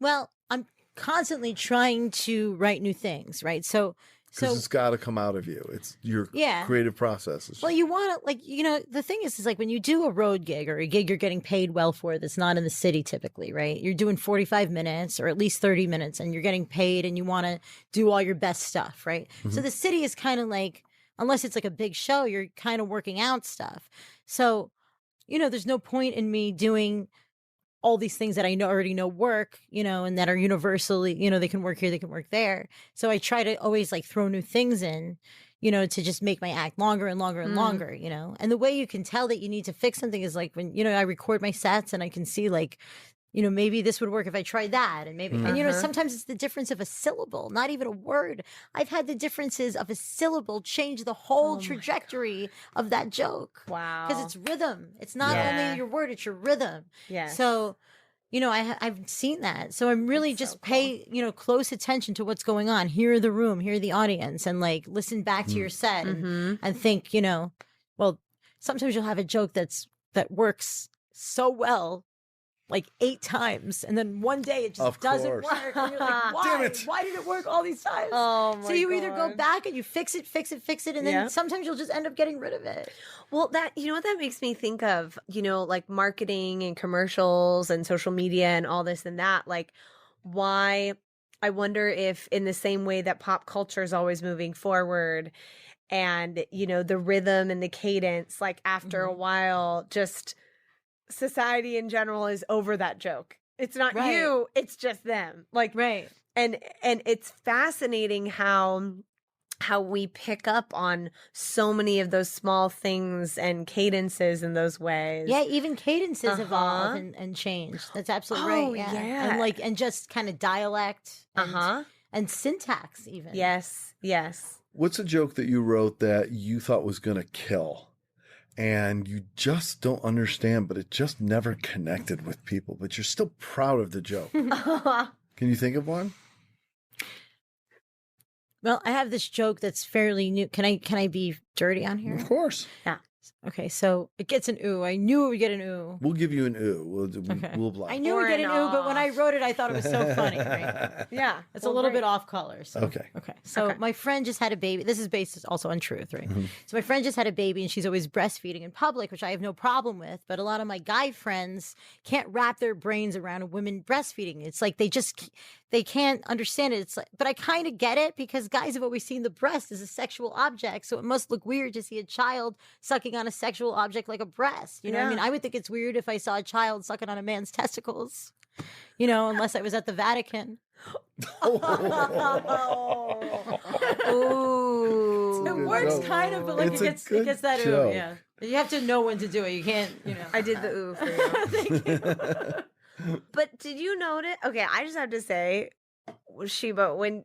S3: Well, I'm constantly trying to write new things, right? So
S4: it's got to come out of you. It's your creative process.
S3: Well, you want to, the thing is when you do a road gig or a gig you're getting paid well for that's not in the city typically, right? You're doing 45 minutes or at least 30 minutes and you're getting paid and you want to do all your best stuff, right? So the city is kind of unless it's a big show, you're kind of working out stuff. So, there's no point in me doing all these things that I already know work, and that are universally, they can work here, they can work there. So I try to always throw new things in, to just make my act longer and longer and longer, And the way you can tell that you need to fix something is when, I record my sets and I can see maybe this would work if I tried that. And maybe, and sometimes it's the difference of a syllable, not even a word. I've had the differences of a syllable change the whole trajectory of that joke.
S5: Wow.
S3: Because it's rhythm. It's not only your word, it's your rhythm.
S5: Yeah.
S3: So, I've seen that. So I'm really pay, close attention to what's going on. Hear the room, hear the audience, and listen back to your set and think, well, sometimes you'll have a joke that works so well 8 times, and then one day it just doesn't work. And you're why?
S4: Damn it.
S3: Why did it work all these times?
S5: Oh my
S3: So you either go
S5: God.
S3: back and you fix it, and then sometimes you'll just end up getting rid of it.
S5: Well, that what that makes me think of, marketing and commercials and social media and all this and that. Why I wonder if in the same way that pop culture is always moving forward and, the rhythm and the cadence, after a while, just society in general is over that joke. It's not you, it's just them.
S3: Right.
S5: And it's fascinating how we pick up on so many of those small things and cadences in those ways.
S3: Yeah, even cadences evolve and change. That's absolutely right. Yeah. And just kind of dialect and syntax even.
S5: Yes.
S4: What's a joke that you wrote that you thought was going to kill? And you just don't understand, but it just never connected with people. But you're still proud of the joke. Can you think of one?
S3: Well, I have this joke that's fairly new. Can I be dirty on here?
S4: Of course.
S3: Yeah. Okay, so it gets an ooh. I knew it would get an ooh.
S4: We'll give you an ooh. We'll block.
S3: I knew it would get an ooh, but when I wrote it, I thought it was so funny. Right?
S5: Yeah.
S3: It's a little bit off color. So.
S4: Okay.
S3: So my friend just had a baby. This is based also on truth, right? So my friend just had a baby and she's always breastfeeding in public, which I have no problem with. But a lot of my guy friends can't wrap their brains around a woman breastfeeding. It's they can't understand it. But I kind of get it because guys have always seen the breast as a sexual object. So it must look weird to see a child sucking on a sexual object like a breast. You know what I mean? I would think it's weird if I saw a child sucking on a man's testicles. unless I was at the Vatican.
S5: Ooh.
S3: It works
S4: joke.
S3: kind of, but like
S4: It's
S3: it
S4: a
S3: gets
S4: good
S3: that
S4: joke.
S3: ooh, yeah. You have to know when to do it. You can't,
S5: I did the ooh for you.
S3: Thank you.
S5: But did you notice? Okay, I just have to say, Sheba, when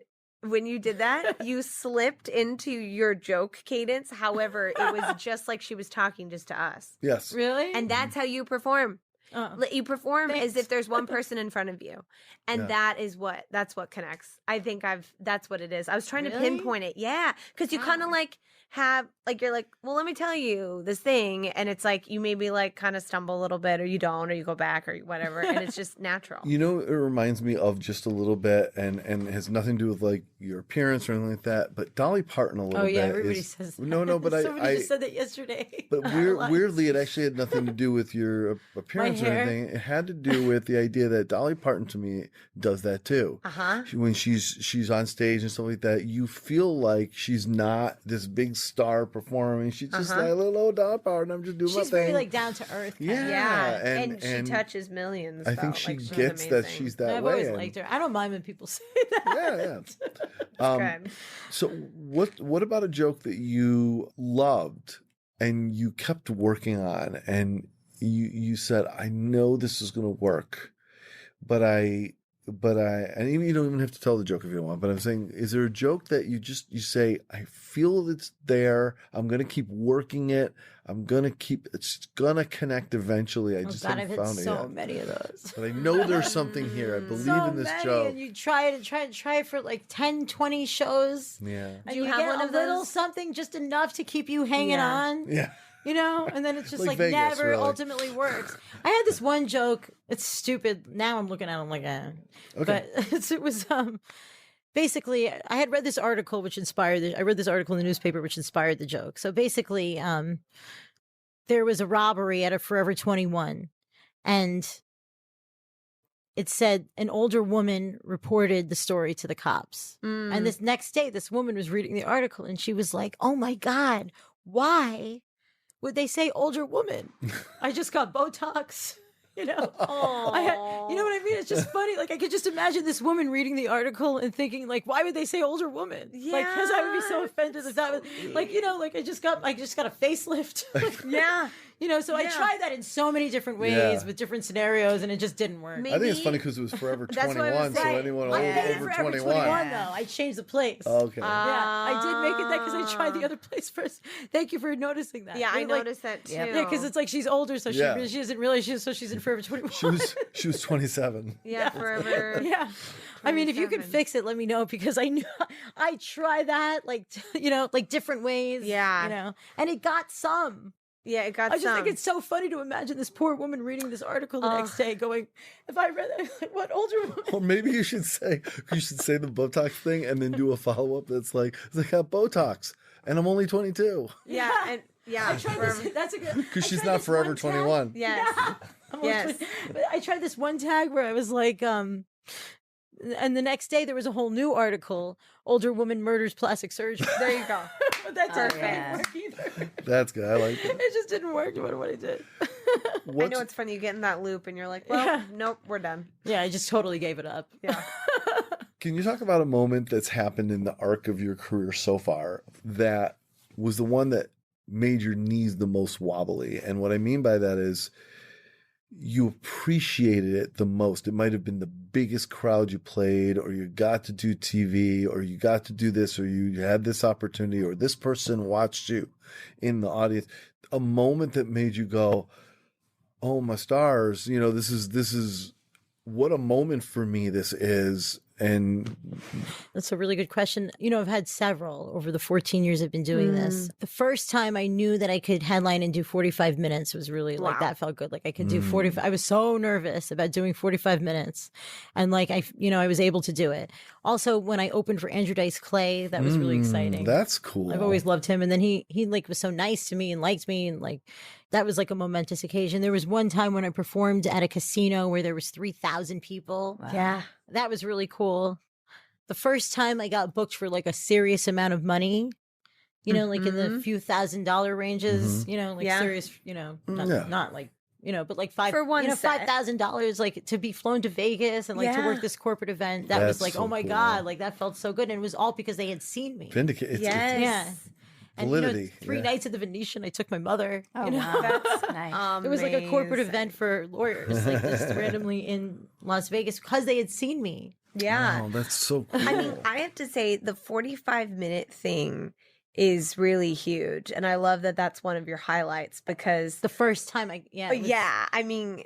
S5: you did that, you slipped into your joke cadence. However, it was just like she was talking just to us.
S4: Yes.
S3: Really?
S5: And that's how you perform.
S3: Oh.
S5: You perform as
S3: Thanks.
S5: if there's one person in front of you. And
S4: Yeah.
S5: that's what connects. I think that's what it is. I was trying to
S3: Really?
S5: pinpoint it. Yeah. Because you kind of
S3: Wow.
S5: like have, like, you're like, well, let me tell you this thing. And it's like, you maybe like kind of stumble a little bit, or you don't, or you go back or whatever. And it's just natural.
S4: You know, it reminds me of just a little bit, and has nothing to do with like your appearance or anything like that. But Dolly Parton a little
S3: Oh
S4: bit.
S3: yeah, everybody
S4: is,
S3: says that.
S4: no, but
S3: Somebody
S4: I
S3: just said that yesterday.
S4: But weirdly, it actually had nothing to do with your appearance or
S3: hair?
S4: anything. It had to do with the idea that Dolly Parton, to me, does that too.
S5: Uh-huh.
S4: When she's on stage and stuff like that, you feel like she's not this big star performing. She's just like little old Dolly Parton. I'm just doing my
S3: She's
S4: thing.
S3: very like down to earth. kind of.
S4: Yeah.
S5: Yeah.
S4: and
S5: she touches millions.
S4: I think
S5: though.
S4: she
S5: Like, she's
S4: gets that
S5: amazing.
S4: she's that
S3: I've
S4: way.
S3: always
S4: and-
S3: liked her. I don't mind when people say that.
S4: Yeah.
S5: Good.
S4: So what about a joke that you loved and you kept working on, and you said, I know this is going to work, but and you don't even have to tell the joke if you don't want, but I'm saying, is there a joke that you say, I feel it's there, I'm going to keep working it, it's going to connect eventually, I
S3: Oh
S4: just
S3: God, I've
S4: haven't
S3: had
S4: found it
S3: so
S4: yet.
S3: many of those.
S4: But I know there's something here. I believe
S3: So
S4: in this
S3: many,
S4: joke.
S3: and you try it for like 10, 20 shows.
S4: Yeah.
S3: And
S5: Do you
S3: you
S5: have
S3: get
S5: one
S3: a
S5: of
S3: little
S5: those?
S3: something, just enough to keep you hanging
S5: Yeah.
S3: on.
S4: Yeah.
S3: And then it's just
S4: Like
S3: like
S4: Vegas,
S3: never
S4: really.
S3: ultimately works. I had this one joke. It's stupid. Now I'm looking at it, I'm like,
S4: Okay.
S3: But it was basically, I had read this article which inspired I read this article in the newspaper which inspired the joke. So basically, there was a robbery at a Forever 21, and it said an older woman reported the story to the cops.
S5: Mm.
S3: And this next day, this woman was reading the article and she was like, oh my God, why would they say older woman? I just got Botox. You know what I mean? It's just funny. Like, I could just imagine this woman reading the article and thinking, like, why would they say older woman? Like, because I would be so offended if that was like, like I just got a facelift.
S5: Yeah.
S3: So I
S5: Yeah.
S3: tried that in so many different ways
S4: Yeah.
S3: with different scenarios, and it just didn't work.
S4: I think it's
S5: Maybe-
S4: funny because it was Forever
S5: That's what I was
S4: 21, so
S5: saying.
S4: anyone
S3: I made it
S4: over
S3: Forever
S4: 21.
S3: 21 though. I changed the place.
S4: Okay.
S3: Yeah, I did make it that because I tried the other place first. Thank you for noticing that.
S5: Yeah, I
S3: Like,
S5: noticed that too.
S3: Yeah, because it's like she's older, so
S4: Yeah.
S3: she doesn't realize she's in Forever 21.
S4: She was 27.
S5: Yeah, forever.
S3: Yeah. I mean, if you can
S5: 27.
S3: fix it, let me know, because I knew I try that, like, like different ways.
S5: Yeah.
S3: And it got some.
S5: Yeah, it got
S3: I just
S5: some.
S3: think it's so funny to imagine this poor woman reading this article the next day going, if I read that, like, what older woman?
S4: Or maybe you should say the Botox thing and then do a follow up that's like, I got Botox and I'm only 22
S5: yeah, and yeah.
S3: I tried
S5: forever.
S3: this. That's a good.
S4: because
S3: I
S4: she's
S3: tried
S4: not
S3: this
S4: Forever
S3: one tag.
S4: 21.
S5: Yes.
S3: I'm
S5: Yes.
S3: always- But I tried this one tag where I was like, and the next day there was a whole new article: older woman murders plastic surgeon.
S5: There you go.
S3: But that didn't
S6: yeah.
S3: work either.
S4: That's good. I like it.
S3: It just didn't work. No matter what I did.
S5: I know it's funny. You get in that loop and you're like, well,
S3: Yeah.
S5: nope, we're done.
S3: Yeah, I just totally gave it up.
S5: Yeah.
S4: Can you talk about a moment that's happened in the arc of your career so far that was the one that made your knees the most wobbly? And what I mean by that is you appreciated it the most. It might have been the biggest crowd you played, or you got to do TV, or you got to do this, or you had this opportunity, or this person watched you in the audience. A moment that made you go, oh my stars, this is what a moment for me this is. And
S3: That's a really good question. I've had several over the 14 years I've been doing this. The first time I knew that I could headline and do 45 minutes was really like,
S5: Wow.
S3: that felt good. Like I could do 45. I was so nervous about doing 45 minutes. And like, I was able to do it. Also, when I opened for Andrew Dice Clay, that was really exciting.
S4: that's cool.
S3: I've always loved him. And then he like was so nice to me and liked me, and like that was like a momentous occasion. There was one time when I performed at a casino where there was 3,000 people.
S5: Yeah.
S3: That was really cool. The first time I got booked for like a serious amount of money, like in the few $1,000 ranges, like
S5: Yeah.
S3: serious, not
S4: Yeah.
S3: not like but like
S5: For one set.
S3: $5,000, like to be flown to Vegas and like to work this corporate event. That was
S4: That's
S3: like,
S4: so
S3: oh my
S4: cool.
S3: God, like that felt so good. And it was all because they had seen me.
S4: Vindicate.
S5: Yes.
S3: Yeah. And
S4: Validity,
S3: 3
S4: yeah.
S3: nights at the Venetian, I took my mother.
S6: Oh,
S3: you know?
S6: wow.
S5: That's
S6: Nice.
S3: It was like a corporate
S5: amazing.
S3: event for lawyers, like just randomly in Las Vegas because they had seen me.
S5: Yeah.
S4: Oh, that's so cool.
S5: I mean, I have to say the 45-minute thing is really huge. And I love that that's one of your highlights because
S3: The first time it was-
S5: yeah, I mean,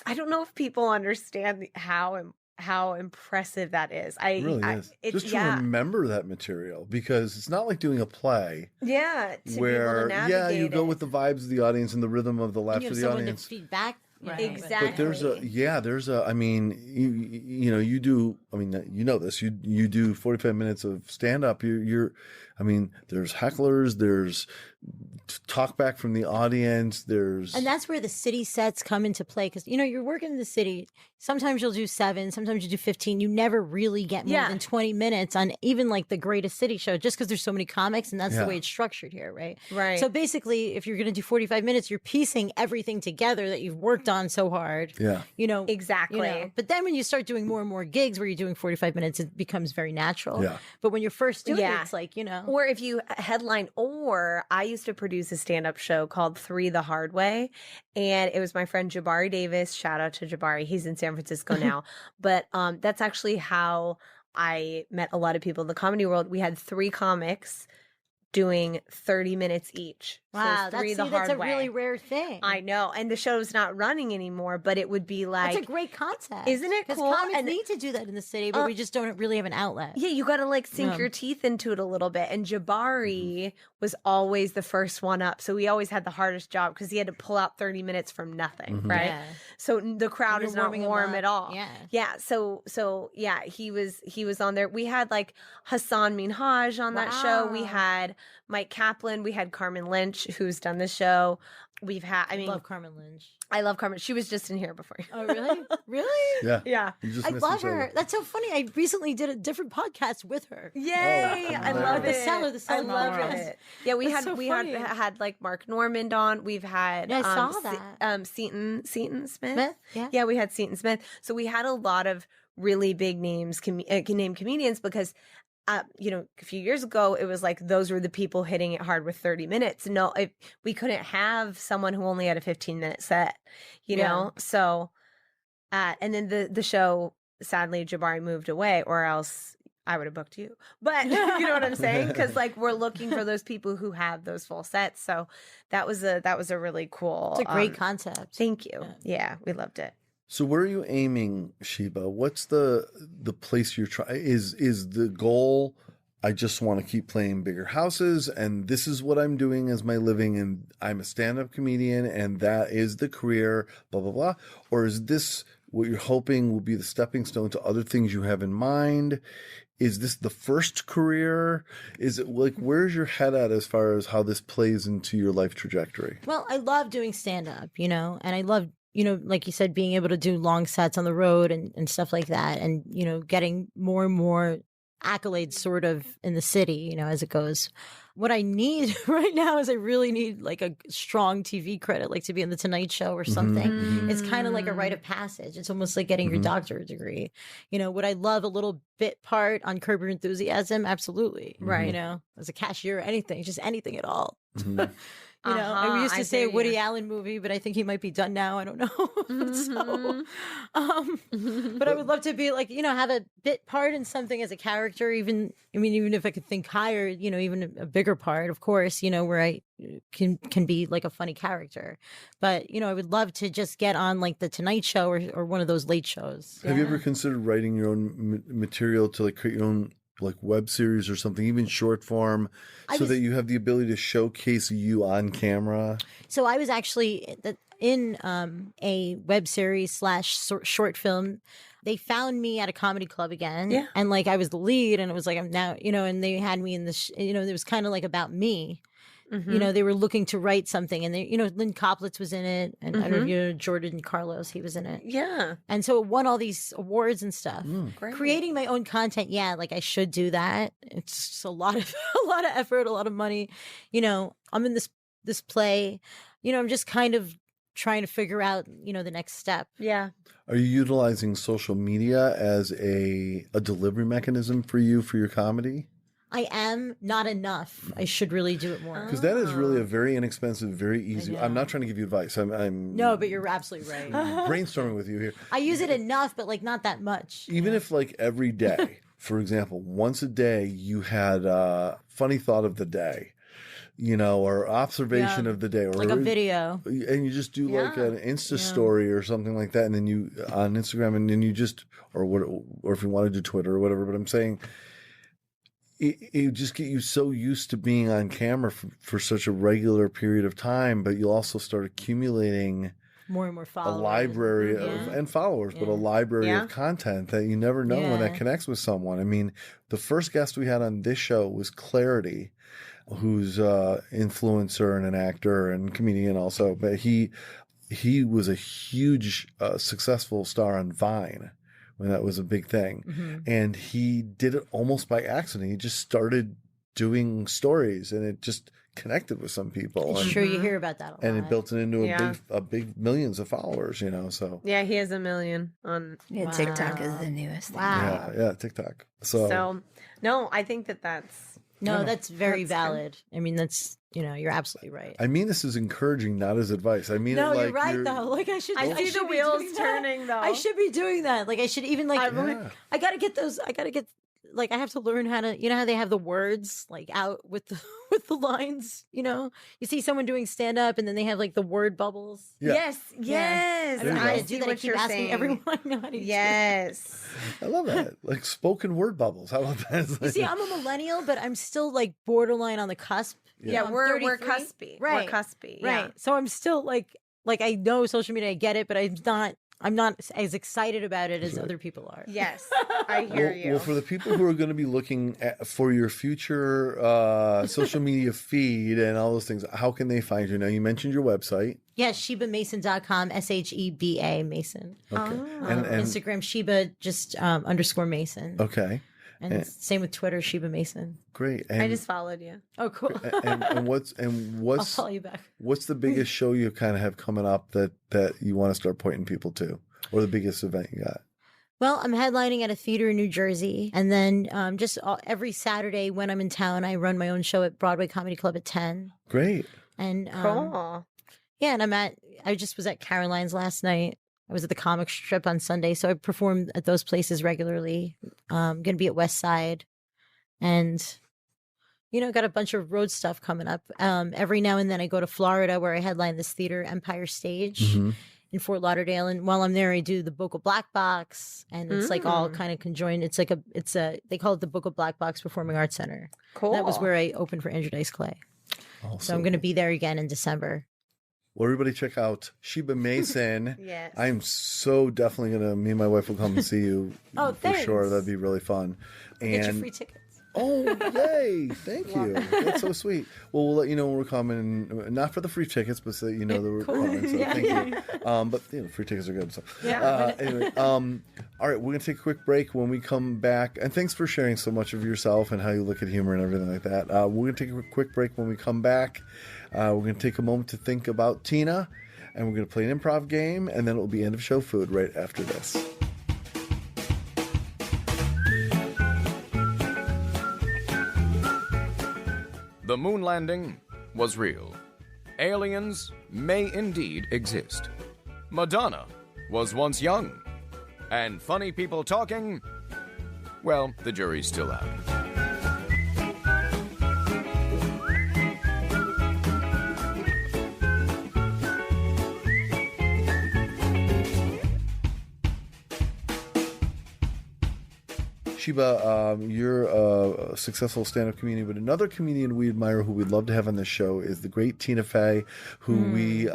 S5: I don't know if people understand how impressive that is.
S4: It really is.
S5: It's,
S4: Just to remember that material, because it's not like doing a play
S5: yeah, to
S4: where,
S5: be able to navigate
S4: you go
S5: it.
S4: with the vibes of the audience and the rhythm of the
S3: and
S4: laughter
S3: you
S4: of
S3: have
S4: the
S3: someone
S4: audience.
S3: to feedback.
S6: Right.
S5: Exactly.
S4: But there's a, I mean, you do, I mean, you know this, you do 45 minutes of stand up. I mean, there's hecklers, there's talk back from the audience, there's.
S3: And that's where the city sets come into play because, you're working in the city. Sometimes you'll do 7, sometimes you do 15. You never really get more than 20 minutes on even like the greatest city show just because there's so many comics and that's the way it's structured here, right?
S5: Right.
S3: So basically, if you're going to do 45 minutes, you're piecing everything together that you've worked on so hard.
S4: Yeah.
S5: Exactly.
S3: But then when you start doing more and more gigs where you're doing 45 minutes, it becomes very natural.
S4: Yeah.
S3: But when you're first doing
S5: Yeah.
S3: it, it's like,
S5: Or if you headline, or I used to produce a stand-up show called 3 the Hard Way, and it was my friend Jabari Davis. Shout out to Jabari. He's in San Francisco now. But that's actually how I met a lot of people in the comedy world. We had 3 comics doing 30 minutes each.
S3: wow,
S5: so 3 the
S3: that's
S5: Hard
S3: a
S5: Way.
S3: really rare thing.
S5: I know, and the show's not running anymore, but it would be like,
S3: That's a great concept.
S5: Isn't it
S3: Because
S5: cool?
S3: comics
S5: And-
S3: need to do that in the city, but we just don't really have an outlet.
S5: yeah, you got to like sink
S3: Yeah.
S5: your teeth into it a little bit. And Jabari was always the first one up. So he always had the hardest job because he had to pull out 30 minutes from nothing, right?
S3: Yeah.
S5: So the crowd
S3: You're
S5: is not
S3: warming 'em
S5: warm
S3: up.
S5: at all.
S3: Yeah.
S5: Yeah. So yeah, he was on there. We had like Hassan Minhaj on that show. We
S3: Wow.
S5: had Mike Kaplan. We had Carmen Lynch, who's done the show. We've had, I mean,
S3: Love Carmen Lynch.
S5: I love Carmen. She was just in here before.
S3: Oh, really? Really?
S4: Yeah.
S5: Yeah.
S4: You just
S3: I
S4: miss
S3: love
S4: each other.
S3: her. That's so funny. I recently did a different podcast with her.
S5: Yay!
S4: Oh,
S5: I love
S3: The
S5: it.
S3: Cellar, the Cellar
S5: I love
S3: podcast.
S5: it. Yeah, we
S3: That's
S5: had
S3: so
S5: we
S3: funny.
S5: had like Mark Normand on. We've had
S3: Yeah, I saw
S5: Se-
S3: that.
S5: Seton Smith.
S3: Smith? Yeah.
S5: Yeah, we had Seton Smith. So we had a lot of really big names, name comedians because. A few years ago, it was like those were the people hitting it hard with 30 minutes. No, we couldn't have someone who only had a 15-minute set, you know? So, and then the show, sadly, Jabari moved away, or else I would have booked you. But you know what I'm saying? Because like we're looking for those people who have those full sets. So that was a really cool.
S3: It's a great concept.
S5: Thank you. Yeah, we loved it.
S4: So where are you aiming, Sheba? What's the place you're trying? Is the goal? I just want to keep playing bigger houses, and this is what I'm doing as my living, and I'm a stand-up comedian, and that is the career. Blah blah blah. Or is this what you're hoping will be the stepping stone to other things you have in mind? Is this the first career? Is it like, where's your head at as far as how this plays into your life trajectory?
S3: Well, I love doing stand up, and I love, like you said, being able to do long sets on the road and stuff like that. And, getting more and more accolades sort of in the city, as it goes. What I need right now is I really need like a strong TV credit, like to be on the Tonight Show or something. It's kind of like a rite of passage. It's almost like getting your doctorate degree. Would I love a little bit part on Curb Your Enthusiasm? Absolutely.
S5: Right.
S3: As a cashier or anything, just anything at all.
S5: Uh-huh,
S3: I used to
S5: I
S3: say a
S5: hear
S3: Woody
S5: you.
S3: Allen movie, but I think he might be done now. I don't know. So, but I would love to be like, have a bit part in something as a character, even if I could think higher, even a bigger part, of course, where I can be like a funny character. But, I would love to just get on like the Tonight Show or one of those late shows.
S4: Have you ever considered writing your own material to like create your own like web series or something, even short form, so that you have the ability to showcase you on camera?
S3: So I was actually in a web series / short film. They found me at a comedy club again.
S5: Yeah.
S3: And like I was the lead, and it was like I'm now, and they had me in this, it was kind of like about me. They were looking to write something, and they, Lynn Koplitz was in it, and I don't know if you know Jordan Carlos, he was in it.
S5: Yeah.
S3: And so it won all these awards and stuff.
S5: Great.
S3: Creating my own content, like I should do that. It's just a lot of effort, a lot of money. I'm in this play. I'm just kind of trying to figure out, the next step.
S5: Yeah.
S4: Are you utilizing social media as a delivery mechanism for you for your comedy?
S3: I am not enough. I should really do it more.
S4: Because that is really a very inexpensive, very easy. I'm not
S3: know.
S4: trying to give you advice. I'm
S3: No, but you're absolutely right.
S4: brainstorming with you here.
S3: I use it enough, but like not that much.
S4: Even if like every day, for example, once a day you had a funny thought of the day, or observation of the day, or
S3: like a video,
S4: and you just do like an Insta story or something like that, and then you on Instagram, and then you just or if you want to do Twitter or whatever. But I'm saying it just get you so used to being on camera for such a regular period of time, but you'll also start accumulating
S3: more and more followers,
S4: a library and followers, but a library of content that you never know when that connects with someone. I mean, the first guest we had on this show was Clarity, who's influencer and an actor and comedian also, but he was a huge successful star on Vine when that was a big thing. And he did it almost by accident. He just started doing stories, and it just connected with some people.
S3: I'm sure you hear about that a lot.
S4: And it built it into a big millions of followers, so.
S5: Yeah, he has 1 million on.
S6: Yeah, TikTok is the newest thing.
S3: Wow.
S4: Yeah, TikTok. So
S5: no, I think that's.
S3: No, that's very valid. I mean, that's, you're absolutely right.
S4: I mean, this is encouraging, not as advice. I mean,
S3: no,
S4: it like
S3: you're right though. Like I see
S5: the wheels turning though.
S3: I should be doing that. Like I should even like. I gotta get those. Like I have to learn how to. How they have the words like out with the lines. You see someone doing stand up, and then they have like the word bubbles.
S5: Yeah.
S3: I
S5: Yes.
S3: don't know how to do that. I
S5: what
S3: keep
S5: you're
S3: asking
S5: saying.
S3: everyone how to do
S5: Yes.
S4: I love that. Like spoken word bubbles. How about that?
S3: You see, I'm a millennial, but I'm still like borderline on the cusp.
S5: Yeah,
S3: I'm
S5: we're
S3: 33.
S5: cuspy.
S3: Right.
S5: We're cuspy.
S3: Right.
S5: Yeah.
S3: So I'm still like I know social media, I get it, but I'm not as excited about it as other people are.
S5: Yes, I hear you.
S4: Well, for the people who are going to be looking for your future social media feed and all those things, how can they find you? Now, you mentioned your website.
S3: Yeah, ShebaMason.com, SHEBA Mason.
S4: Okay.
S3: And Instagram, Sheba just _ Mason.
S4: Okay.
S3: And same with Twitter, Sheba Mason.
S4: Great. And,
S5: I just followed you.
S3: Oh, cool.
S4: and what's
S3: I'll follow you back.
S4: What's the biggest show you kind of have coming up that you want to start pointing people to, or the biggest event you got?
S3: Well, I'm headlining at a theater in New Jersey, and then every Saturday when I'm in town, I run my own show at Broadway Comedy Club at 10.
S4: Great.
S3: And
S5: Cool.
S3: yeah, and I just was at Caroline's last night. I was at the comic strip on Sunday, so I performed at those places regularly. Going to be at West Side, and got a bunch of road stuff coming up. Every now and then I go to Florida, where I headline this theater, Empire Stage, in Fort Lauderdale, and while I'm there, I do the Book of Black Box, and it's like all kind of conjoined. It's like they call it the Book of Black Box Performing Arts Center.
S5: Cool.
S3: That was where I opened for Andrew Dice Clay.
S4: Awesome.
S3: So I'm going to be there again in December.
S4: Well, everybody check out Sheba Mason.
S5: Yes.
S4: I'm so definitely me and my wife will come and see you
S3: Oh,
S4: for sure.
S3: thanks.
S4: That'd be really fun.
S3: Get your free tickets.
S4: Oh, yay. Thank you. That's so sweet. Well, we'll let you know when we're coming, not for the free tickets, but so that you know that we're coming. So thank you. But free tickets are good. So anyway, all right, we're going to take a quick break. When we come back, and thanks for sharing so much of yourself and how you look at humor and everything like that. We're going to take a quick break. When we come back, we're going to take a moment to think about Tina, and we're going to play an improv game, and then it will be end of show food right after this.
S2: The moon landing was real. Aliens may indeed exist. Madonna was once young. And funny people talking, well, the jury's still out.
S4: Sheba, you're a successful stand-up comedian, but another comedian we admire who we'd love to have on this show is the great Tina Fey, who we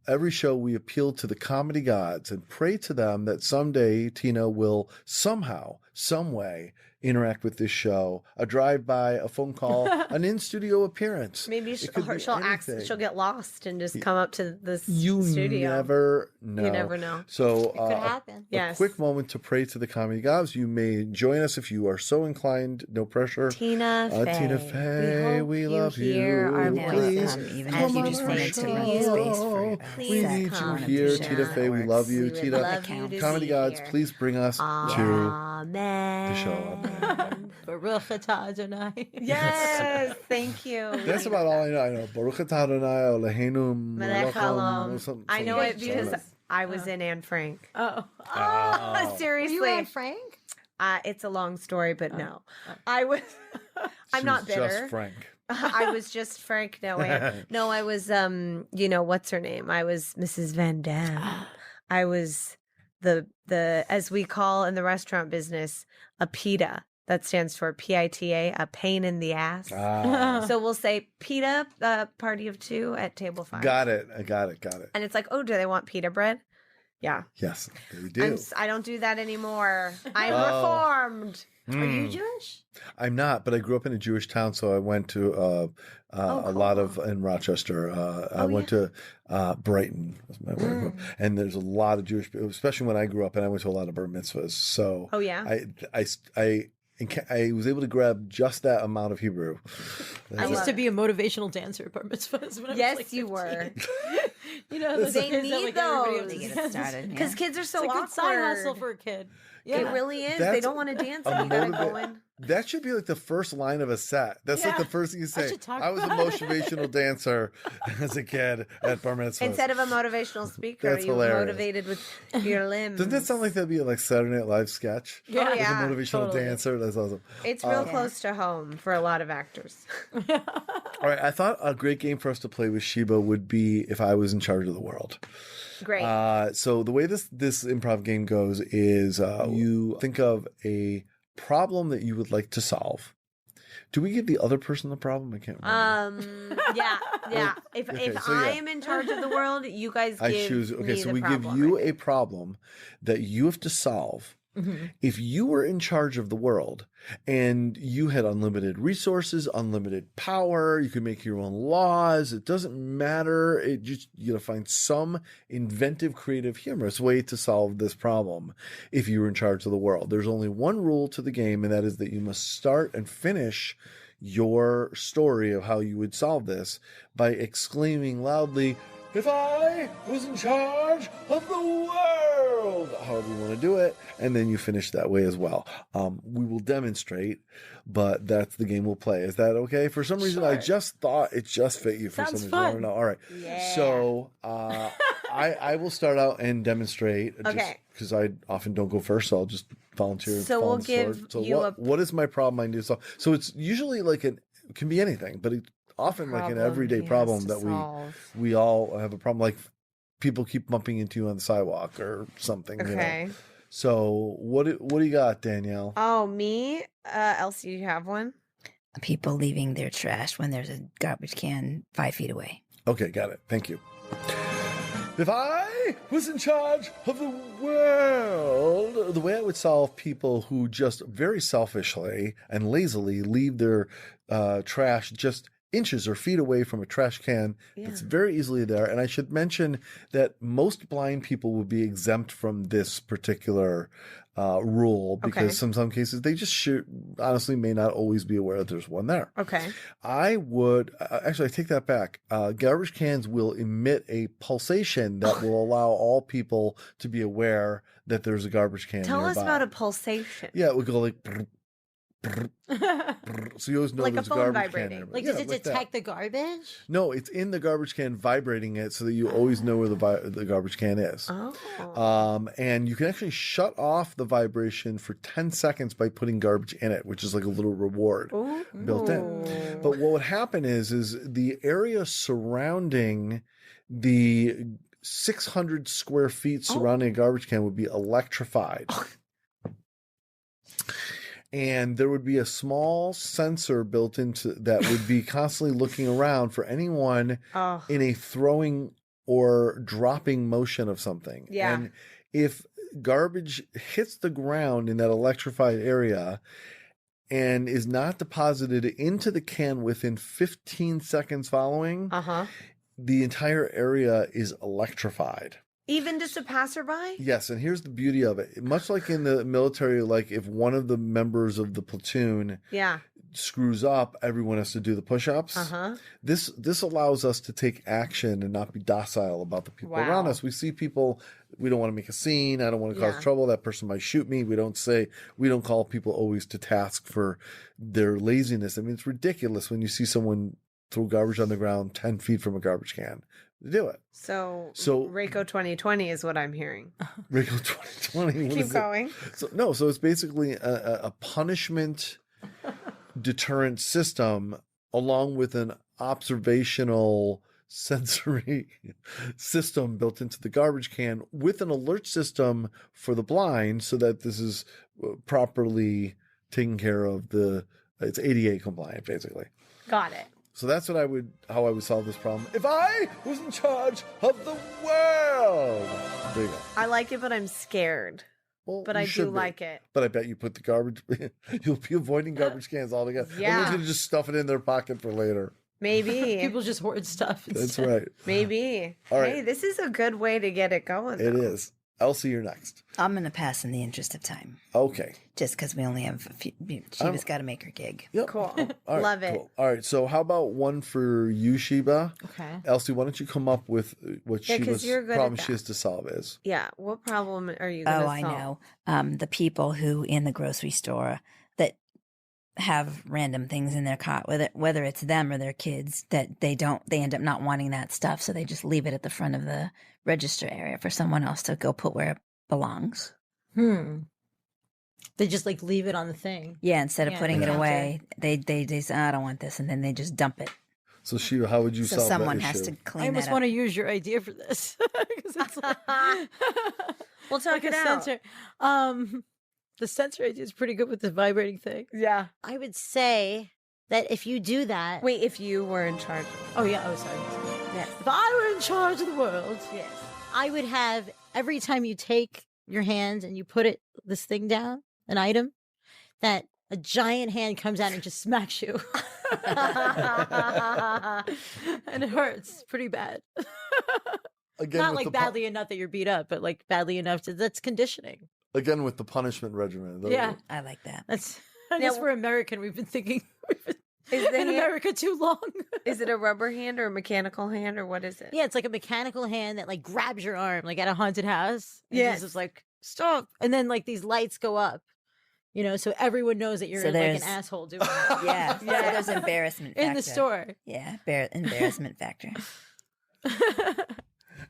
S4: every show we appeal to the comedy gods and pray to them that someday Tina will somehow, some way, interact with this show, a drive-by, a phone call, an in-studio appearance.
S5: Maybe
S4: It could be anything.
S5: she'll get lost and just come up to this
S4: You
S5: studio.
S4: never know.
S5: You never know.
S4: So
S3: It could happen.
S4: a
S5: Yes.
S4: quick moment to pray to the comedy gods. You may join us if you are so inclined. No pressure.
S5: Tina Fey.
S4: Tina Fey,
S5: hope
S4: we
S5: you
S4: love
S5: hear
S4: you.
S5: our
S6: Now,
S5: voices.
S6: even
S5: as
S6: if you
S5: you
S6: just
S5: sing
S6: wanted to run
S5: you.
S6: space for a
S5: Please
S4: we
S6: sec,
S4: need you
S5: come
S4: here,
S6: to
S4: Tina
S6: share
S4: Fey. We
S6: our
S4: love you,
S5: We would
S4: Tina.
S5: love you to
S4: Comedy
S5: be
S4: gods,
S5: here.
S4: please bring us to
S5: Amen.
S4: the show.
S3: Baruch atah Adonai.
S5: Yes, thank you.
S4: That's about all I know. I know Baruch atah Adonai Eloheinu
S5: Melech
S4: melech haolam,
S5: haolam.
S4: something-
S5: I know it
S4: something like
S5: because
S4: that.
S5: I was in Anne Frank.
S3: Oh.
S4: Oh.
S5: Seriously.
S3: Were you Anne Frank?
S5: It's a long story, but no. I was. I'm
S4: She
S5: not
S4: was
S5: bitter.
S4: Just Frank.
S5: I was just Frank. No, I was. What's her name? I was Mrs. Van Dam. I was the as we call in the restaurant business a PITA. That stands for PITA, a pain in the ass. So we'll say PITA, party of two at table 5.
S4: Got it. I got it.
S5: And it's like, oh, do they want pita bread? Yeah.
S4: Yes, we do.
S5: I don't do that anymore. I'm
S4: Oh.
S5: reformed.
S3: Are you Jewish?
S4: I'm not, but I grew up in a Jewish town, so I went to a lot of in Rochester. I went to Brighton, was my where I grew up. And there's a lot of Jewish people, especially when I grew up, and I went to a lot of bar mitzvahs. So
S5: Oh, yeah?
S4: I was able to grab just that amount of Hebrew.
S3: I used to be a motivational dancer at bar mitzvahs when I was
S5: Yes,
S3: like
S5: you
S3: 15.
S5: were.
S3: You know, those
S5: They
S3: kids that,
S5: need
S3: like, everybody
S5: those.
S6: to
S3: else-
S6: get it started.
S5: Because
S6: Yeah.
S5: kids are so
S3: It's a good
S5: awkward.
S3: side hustle for a kid. Yeah.
S5: It really is. They
S4: That's
S5: don't want to dance.
S4: a
S5: You gotta
S4: motiva-
S5: go in.
S4: That should be like the first line of a set. That's like
S3: Yeah.
S4: the first thing you say.
S3: should talk
S4: I was a
S3: about it.
S4: motivational dancer as a kid at bar mitzvahs.
S5: Instead of a motivational speaker,
S4: That's
S5: you were
S4: hilarious.
S5: motivated with your lims.
S4: Doesn't that sound like that'd be like Saturday Night Live sketch?
S3: Yeah.
S5: Oh,
S4: As
S5: yeah,
S4: a motivational
S3: totally.
S4: dancer. That's awesome.
S5: It's real close to home for a lot of actors.
S4: All right, I thought a great game for us to play with Sheba would be if I was in charge of the world.
S5: Great.
S4: So the way this improv game goes is you think of a problem that you would like to solve. Do we give the other person the problem? I can't remember.
S5: Yeah. If
S4: so
S5: I
S4: yeah.
S5: am in charge of the world, you guys
S4: I
S5: give
S4: choose. Okay,
S5: me
S4: so
S5: the
S4: we give
S5: problem,
S4: you
S5: right?
S4: a problem that you have to solve. If you were in charge of the world and you had unlimited resources, unlimited power, you could make your own laws. It doesn't matter. You gotta find some inventive, creative, humorous way to solve this problem. If you were in charge of the world, there's only one rule to the game, and that is that you must start and finish your story of how you would solve this by exclaiming loudly, "If I was in charge of the world," however you want to do it, and then you finish that way as well. We will demonstrate, but that's the game we'll play. Is that okay? For some reason, I just thought it just fit you. For
S3: Sounds
S4: some reason, I don't
S3: fun.
S4: know. All right.
S5: Yeah.
S4: So I will start out and demonstrate.
S5: Okay.
S4: Because I often don't go first, so I'll just volunteer.
S5: So
S4: fall
S5: we'll
S4: on the
S5: give
S4: sword. So
S5: you
S4: what is my problem I need to solve? So it's usually like it can be anything, but it's often like an everyday problem that we all have a problem, like people keep bumping into you on the sidewalk or something.
S5: Okay.
S4: You know? So what do you got, Danielle?
S5: Oh, me? Elsie, you have one?
S6: People leaving their trash when there's a garbage can 5 feet away.
S4: Okay, got it. Thank you. If I was in charge of the world, the way I would solve people who just very selfishly and lazily leave their trash just inches or feet away from a trash can, it's very easily there. And I should mention that most blind people would be exempt from this particular rule because in some cases they just honestly may not always be aware that there's one there.
S5: Okay.
S4: I would actually I take that back. Garbage cans will emit a pulsation that will allow all people to be aware that there's a garbage can
S5: Tell us
S4: nearby.
S5: about a pulsation.
S4: Yeah, it would go like brr, brr, brr. So you always know
S5: Like a
S4: there's
S5: phone
S4: garbage
S5: vibrating.
S4: can nearby.
S3: Like,
S4: Yeah,
S3: does it
S4: like that.
S3: detect the garbage?
S4: No, it's in the garbage can vibrating it so that you always know where the garbage can is.
S5: Oh.
S4: And you can actually shut off the vibration for 10 seconds by putting garbage in it, which is like a little reward built in. But what would happen is the area surrounding the 600 square feet surrounding a garbage can would be electrified. And there would be a small sensor built into that would be constantly looking around for anyone in a throwing or dropping motion of something.
S5: Yeah.
S4: And if garbage hits the ground in that electrified area and is not deposited into the can within 15 seconds following, the entire area is electrified.
S5: Even just a passerby?
S4: Yes, and here's the beauty of it. Much like in the military, like if one of the members of the platoon screws up, everyone has to do the push-ups. This allows us to take action and not be docile about the people around us. We see people, we don't want to make a scene. I don't want to cause trouble. That person might shoot me. We don't call people always to task for their laziness. I mean, it's ridiculous when you see someone throw garbage on the ground 10 feet from a garbage can. Do it.
S5: So Reiko 2020 is what I'm hearing.
S4: Reiko 2020.
S5: Keep going.
S4: So it's basically a punishment deterrent system along with an observational sensory system built into the garbage can with an alert system for the blind so that this is properly taken care of. It's ADA compliant, basically.
S5: Got it.
S4: So that's how I would solve this problem if I was in charge of the world. There you go.
S5: I like it, but I'm scared.
S4: Well,
S5: but I do like it.
S4: But I bet you put the garbage, you'll be avoiding garbage cans altogether.
S5: Yeah.
S4: Everyone's going to just stuff it in their pocket for later.
S5: Maybe.
S3: People just hoard stuff.
S4: That's right.
S5: Maybe.
S4: All right.
S5: Hey, this is a good way to get it going, though.
S4: It is. Elsie, you're next.
S6: I'm going to pass in the interest of time.
S4: Okay.
S6: Just because we only have a few. Sheba's got to make her gig.
S4: Yep.
S5: Cool.
S4: All right,
S5: Love it.
S4: Cool. All right. So how about one for you, Sheba?
S3: Okay.
S4: Elsie, why don't you come up with what Sheba's problem she has to solve is?
S5: Yeah. What problem are you going to solve?
S6: I know. The people who in the grocery store that have random things in their cart, whether it's them or their kids, that they end up not wanting that stuff. So they just leave it at the front of the register area for someone else to go put where it belongs.
S3: They just like leave it on the thing.
S6: Yeah, instead of putting it
S3: counter.
S6: away, they say, I don't want this, and then they just dump it.
S4: So Sheba, how would you solve that issue?
S6: Someone has to clean
S3: I
S6: that
S3: almost
S6: up.
S3: want to use your idea for this. 'Cause it's like,
S5: We'll talk
S3: like
S5: it
S3: a
S5: out.
S3: sensor. The sensor idea is pretty good with the vibrating thing.
S5: Yeah.
S3: I would say that if you do that.
S5: Wait, if you were in charge.
S3: Oh, yeah. Oh, sorry.
S5: Yes.
S3: If I were in charge of the world,
S5: Yes.
S3: I would have every time you take your hand and you put this thing down, an item, that a giant hand comes out and just smacks you. And it hurts pretty bad.
S4: Again,
S3: Not
S4: with
S3: like badly enough that you're beat up, but like badly enough that's conditioning.
S4: Again, with the punishment regimen.
S3: Yeah.
S6: I like that.
S3: I guess we're American. We've been thinking in America too long.
S5: Is it a rubber hand or a mechanical hand or what is it?
S3: Yeah, it's like a mechanical hand that like grabs your arm, like at a haunted house.
S5: Yeah,
S3: it's just like stop, and then like these lights go up, so everyone knows that you're like an asshole doing it.
S6: Yeah, yeah. So there's embarrassment factor.
S3: In the store.
S6: Yeah, embarrassment factor.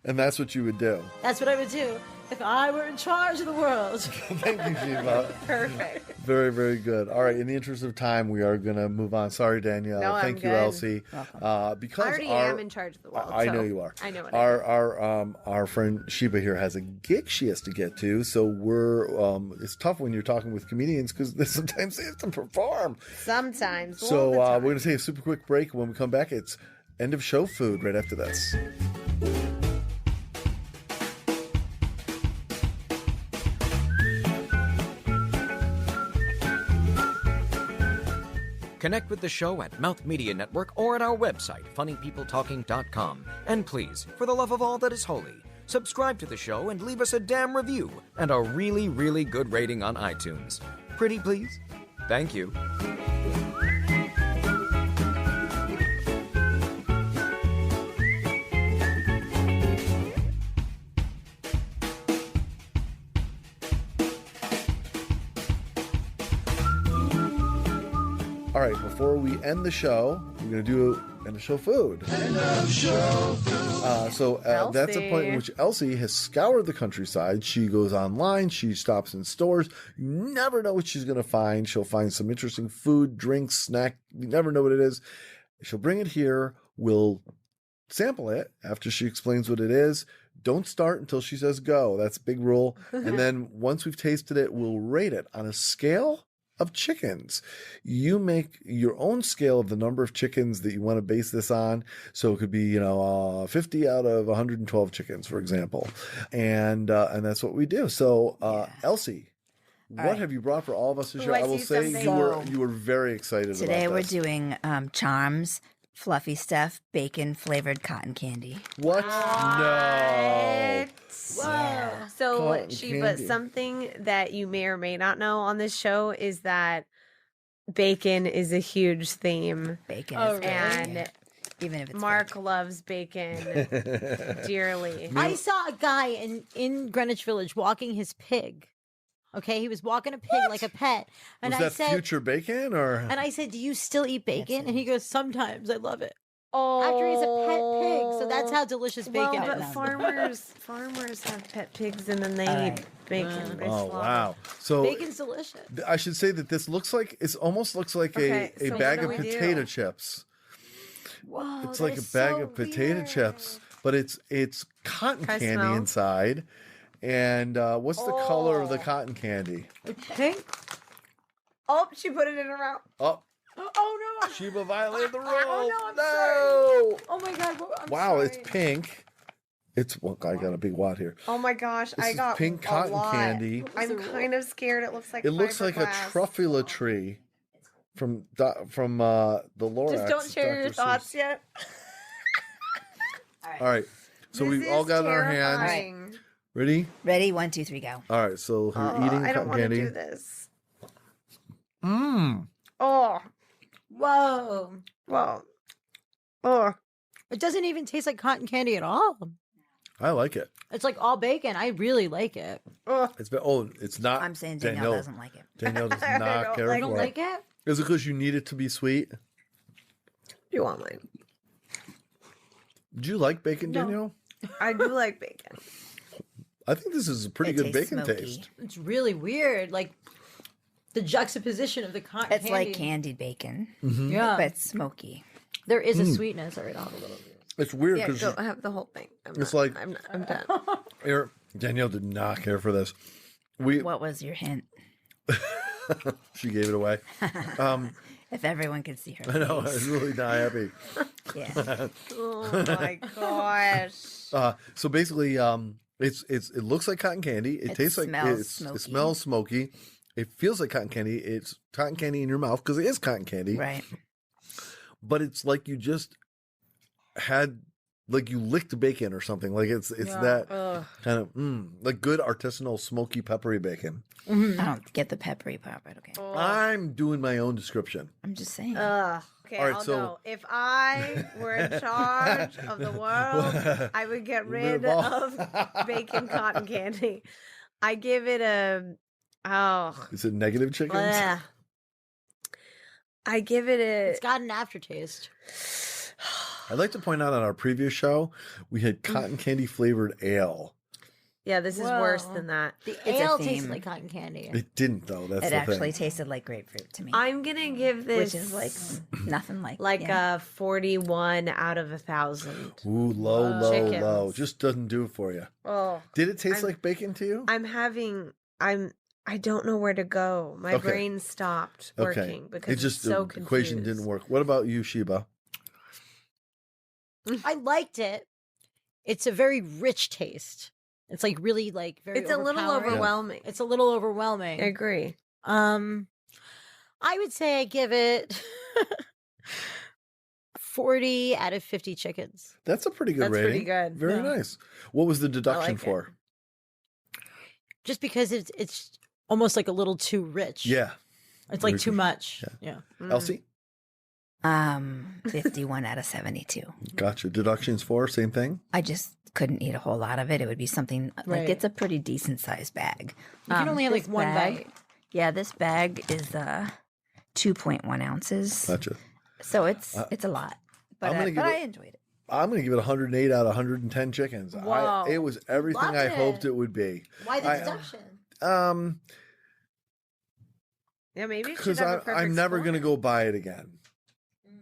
S4: And that's what you would do.
S3: That's what I would do if I were in charge of the world.
S4: Thank you, Sheba.
S5: Perfect.
S4: Very, very good. All right. In the interest of time, we are going to move on. Sorry, Danielle.
S5: No,
S4: Thank you,
S5: good.
S4: Elsie.
S5: I
S4: Because
S5: already am in charge of the world.
S4: I know you are.
S5: I know what
S4: our friend Sheba here has a gig she has to get to, so it's tough when you're talking with comedians because sometimes they have to perform.
S5: Sometimes.
S4: So we're going to take a super quick break. When we come back, it's end of show food right after this.
S2: Connect with the show at Mouth Media Network or at our website, funnypeopletalking.com. And please, for the love of all that is holy, subscribe to the show and leave us a damn review and a really, really good rating on iTunes. Pretty please? Thank you.
S4: All right, before we end the show, we're going to do end of show food. That's a point in which Elsie has scoured the countryside. She goes online, she stops in stores. You never know what she's going to find. She'll find some interesting food, drinks, snack. You never know what it is. She'll bring it here. We'll sample it after she explains what it is. Don't start until she says go. That's a big rule. And then once we've tasted it, we'll rate it on a scale of chickens. You make your own scale of the number of chickens that you want to base this on. So it could be, 50 out of 112 chickens, for example. And that's what we do. So, Elsie. What have you brought for all of us to share?
S5: I
S4: I will
S5: see
S4: say
S5: something.
S4: you were very excited
S6: Today
S4: about
S6: we're
S4: this.
S6: doing Charms, fluffy stuff, bacon flavored cotton candy.
S4: What? No.
S6: Yeah.
S5: So,
S4: Cotton
S5: Sheba,
S4: candy.
S5: something that you may or may not know on this show is that bacon is a huge theme.
S6: Bacon
S3: Oh,
S6: is
S3: really?
S6: good,
S5: And
S6: yeah. Even if it's
S5: Mark
S6: fake.
S5: loves bacon dearly.
S3: I saw a guy in Greenwich Village walking his pig. Okay, he was walking a pig like a pet, and
S4: Was
S3: I
S4: that
S3: said,
S4: future bacon or?
S3: and I said, "Do you still eat bacon?" And he goes, "Sometimes. I love it."
S5: Oh,
S3: After he's a pet pig, so that's how delicious
S5: well,
S3: bacon
S5: but
S3: is.
S6: No.
S5: farmers have pet pigs, and then they
S6: All
S5: eat
S6: right.
S5: bacon. They
S4: Oh
S5: slaughter.
S4: wow! So
S3: Bacon's delicious.
S4: I should say that this looks like almost looks like
S5: Okay,
S4: a
S5: so what
S4: bag
S5: do
S4: of
S5: we do?
S4: potato chips.
S3: Whoa,
S4: It's
S3: that
S4: like a
S3: is
S4: bag
S3: so
S4: of potato
S3: weird.
S4: chips, but it's cotton
S5: Can I
S4: candy
S5: smell?
S4: inside. And what's the color of the
S5: Oh.
S4: cotton candy?
S3: It's pink.
S5: Oh, she put it in her mouth.
S4: Oh,
S3: Oh no!
S4: Sheba violated the rules.
S3: Oh, no, I'm
S4: no.
S3: Oh my god! I'm
S4: Wow, it's
S3: sorry.
S4: pink. It's well, I got a big wad here.
S5: Oh my gosh,
S4: This
S5: I
S4: is
S5: got
S4: pink
S5: a
S4: cotton
S5: lot.
S4: candy.
S5: I'm kind of scared. It looks like
S4: It looks like a
S5: fiberglass.
S4: truffula tree from the Lorax.
S5: Just don't share your
S4: Dr.
S5: thoughts
S4: Seuss.
S5: yet.
S4: All right, so
S5: This
S4: we've all
S5: is
S4: got in our hands.
S5: terrifying.
S4: Ready?
S6: Ready? 1, 2, 3, go.
S4: All right, so you're
S5: Oh,
S4: eating
S5: I don't
S4: cotton
S5: want to
S4: candy.
S5: do this.
S4: Mmm.
S5: Oh,
S3: Whoa!
S5: well. Oh,
S3: It doesn't even taste like cotton candy at all.
S4: I like it.
S3: It's like all bacon. I really like it.
S5: oh.
S4: It's not.
S6: I'm saying Danielle doesn't like it.
S4: Danielle does
S5: I
S4: not
S5: don't
S4: care
S3: I
S4: for
S3: don't
S4: it.
S3: like it.
S4: Is it because you need it to be sweet?
S5: You want mine?
S4: Do you like bacon,
S3: No.
S4: Danielle?
S5: I do like bacon.
S4: I think this is a pretty
S6: It
S4: good
S6: tastes
S4: bacon
S6: smoky.
S4: taste.
S3: It's really weird. Like the juxtaposition of the cotton
S6: It's
S3: candy.
S6: like candied bacon,
S3: Yeah,
S6: but it's smoky.
S3: there is a sweetness. All right, I'll have a little bit.
S4: It's weird
S5: Yeah,
S4: because
S5: go have the whole thing.
S4: It's like-
S5: I'm done.
S4: Danielle did not care for this. We
S6: What was your hint?
S4: she gave it away.
S6: If everyone could see her
S4: I know. I
S6: face.
S4: was really not happy.
S6: Yeah.
S5: Oh my gosh.
S4: So basically, it looks like cotton candy. It tastes like
S6: smells
S4: it
S6: smoky.
S4: smells smoky. It feels like cotton candy. It's cotton candy in your mouth because it is cotton candy.
S6: Right.
S4: But it's like you just had like you licked bacon or something. Like it's that
S5: Ugh.
S4: kind of like good artisanal smoky peppery bacon.
S6: I don't get the peppery part, but okay.
S4: I'm doing my own description.
S6: I'm just saying.
S5: Ugh. Okay,
S4: All right,
S5: I'll
S4: so-
S5: go. If I were in charge of the world, I would get rid
S4: all-
S5: of bacon cotton candy. I give it a
S4: Is it negative chickens?
S5: bleh. I give it a
S3: It's got an aftertaste.
S4: I'd like to point out on our previous show we had cotton candy flavored ale.
S5: yeah. This is worse
S3: Whoa.
S5: than that.
S3: The
S6: a
S3: ale
S6: theme.
S3: tastes like cotton candy.
S4: It didn't though. That's
S6: It
S4: the
S6: actually
S4: thing.
S6: tasted like grapefruit to me,
S5: I'm gonna give this
S6: which is like nothing like
S5: a 41 out of 1,000.
S4: Ooh, low.
S5: Chickens.
S4: Just doesn't do it for you.
S5: Oh,
S4: Did it taste
S5: I'm-
S4: like bacon to you?
S5: I don't know where to go. My
S4: Okay.
S5: brain stopped working because
S4: it just
S5: it's so
S4: the equation didn't
S5: confused.
S4: work. What about you, Sheba?
S3: I liked it. It's a very rich taste. It's like really like very.
S5: It's a little
S3: overpowering.
S5: overwhelming.
S3: It's a little overwhelming.
S5: I agree.
S3: I would say I give it 40 out of 50 chickens.
S4: That's a pretty good
S5: That's
S4: rating.
S5: pretty good.
S4: Very
S3: Yeah.
S4: nice. What was the deduction
S5: like it.
S4: for?
S3: Just because it's almost like a little too rich.
S4: Yeah.
S3: It's like
S4: Very
S3: too
S4: good.
S3: much.
S4: Yeah.
S3: Yeah.
S4: Elsie?
S6: 51 out of 72.
S4: Gotcha. Deductions for? Same thing?
S6: I just couldn't eat a whole lot of it. It would be something like
S3: Right.
S6: it's a pretty decent sized bag.
S3: You can only have like
S6: this
S3: one
S6: bag-
S3: bite.
S6: Yeah, this bag is 2.1 ounces.
S4: Gotcha.
S6: So it's a lot. But,
S4: I'm gonna give
S6: but
S4: it-
S6: I enjoyed it.
S4: I'm going to give it 108 out of 110 chickens.
S5: Whoa.
S4: It was everything
S3: Loved
S4: I
S3: it.
S4: hoped it would be.
S3: Why the
S4: I-
S3: deduction?
S5: Yeah, maybe it
S4: Because
S5: should have a perfect
S4: I'm never
S5: score.
S4: going to go buy it again.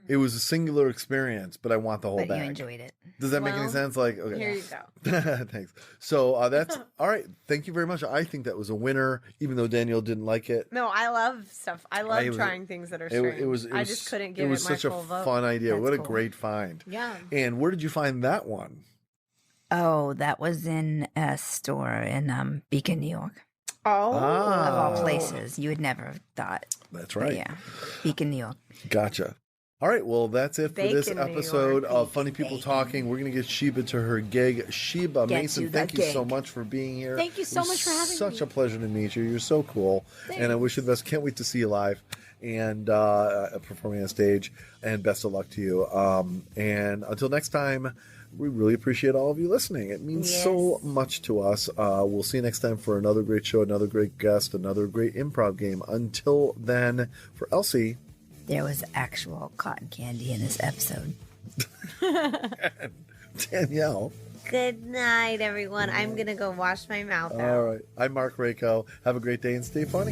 S4: It was a singular experience, but I want the whole
S6: But
S4: bag.
S6: you enjoyed it.
S4: Does that make any
S5: Well,
S4: sense? Like, okay.
S5: Here you go.
S4: Thanks. So that's all right. Thank you very much. I think that was a winner, even though Daniel didn't like it.
S5: No, I love stuff. I love
S4: It was-
S5: tring things that are
S4: It,
S5: strange.
S4: it was.
S5: I just couldn't give
S4: it was
S5: my
S4: such
S5: full
S4: a
S5: vote.
S4: fun idea.
S6: That's
S4: What a
S6: cool.
S4: great find.
S3: Yeah.
S4: And where did you find that one?
S6: Oh, that was in a store in Beacon, New York.
S5: Oh.
S6: Of all places. You would never have thought.
S4: That's
S6: But
S4: right.
S6: yeah. Beacon, New York.
S4: Gotcha. All right, well, that's it for this
S5: Bacon, New
S4: episode
S5: York.
S4: of Funny People Talking. We're going to get Sheba to her gig. Sheba
S6: Get
S4: Mason,
S6: to the
S4: thank you so
S6: gig.
S4: much for being here.
S3: Thank you so
S4: It was
S3: much for having
S4: such
S3: me.
S4: a pleasure to meet you. You're so cool. And I wish you the best. Can't wait to see you live and performing on stage. And best of luck to you. And until next time, we really appreciate all of you listening. It means so much to us. We'll see you next time for another great show, another great guest, another great improv game. Until then, for Elsie,
S6: There was actual cotton candy in this episode.
S4: Danielle.
S5: Good night, everyone. I'm going to go wash my mouth out.
S4: All right. I'm Mark Rako. Have a great day and stay funny.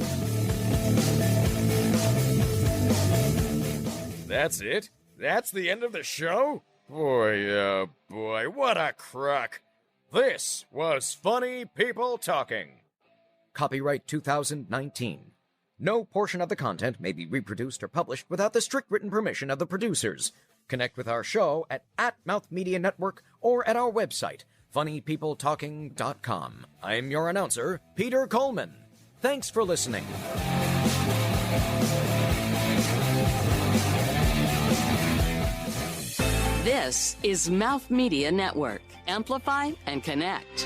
S2: That's it? That's the end of the show? Boy, oh boy, what a crock. This was Funny People Talking. Copyright 2019. No portion of the content may be reproduced or published without the strict written permission of the producers. Connect with our show at Mouth Media Network or at our website, funnypeopletalking.com. I'm your announcer, Peter Coleman. Thanks for listening.
S1: This is Mouth Media Network. Amplify and connect.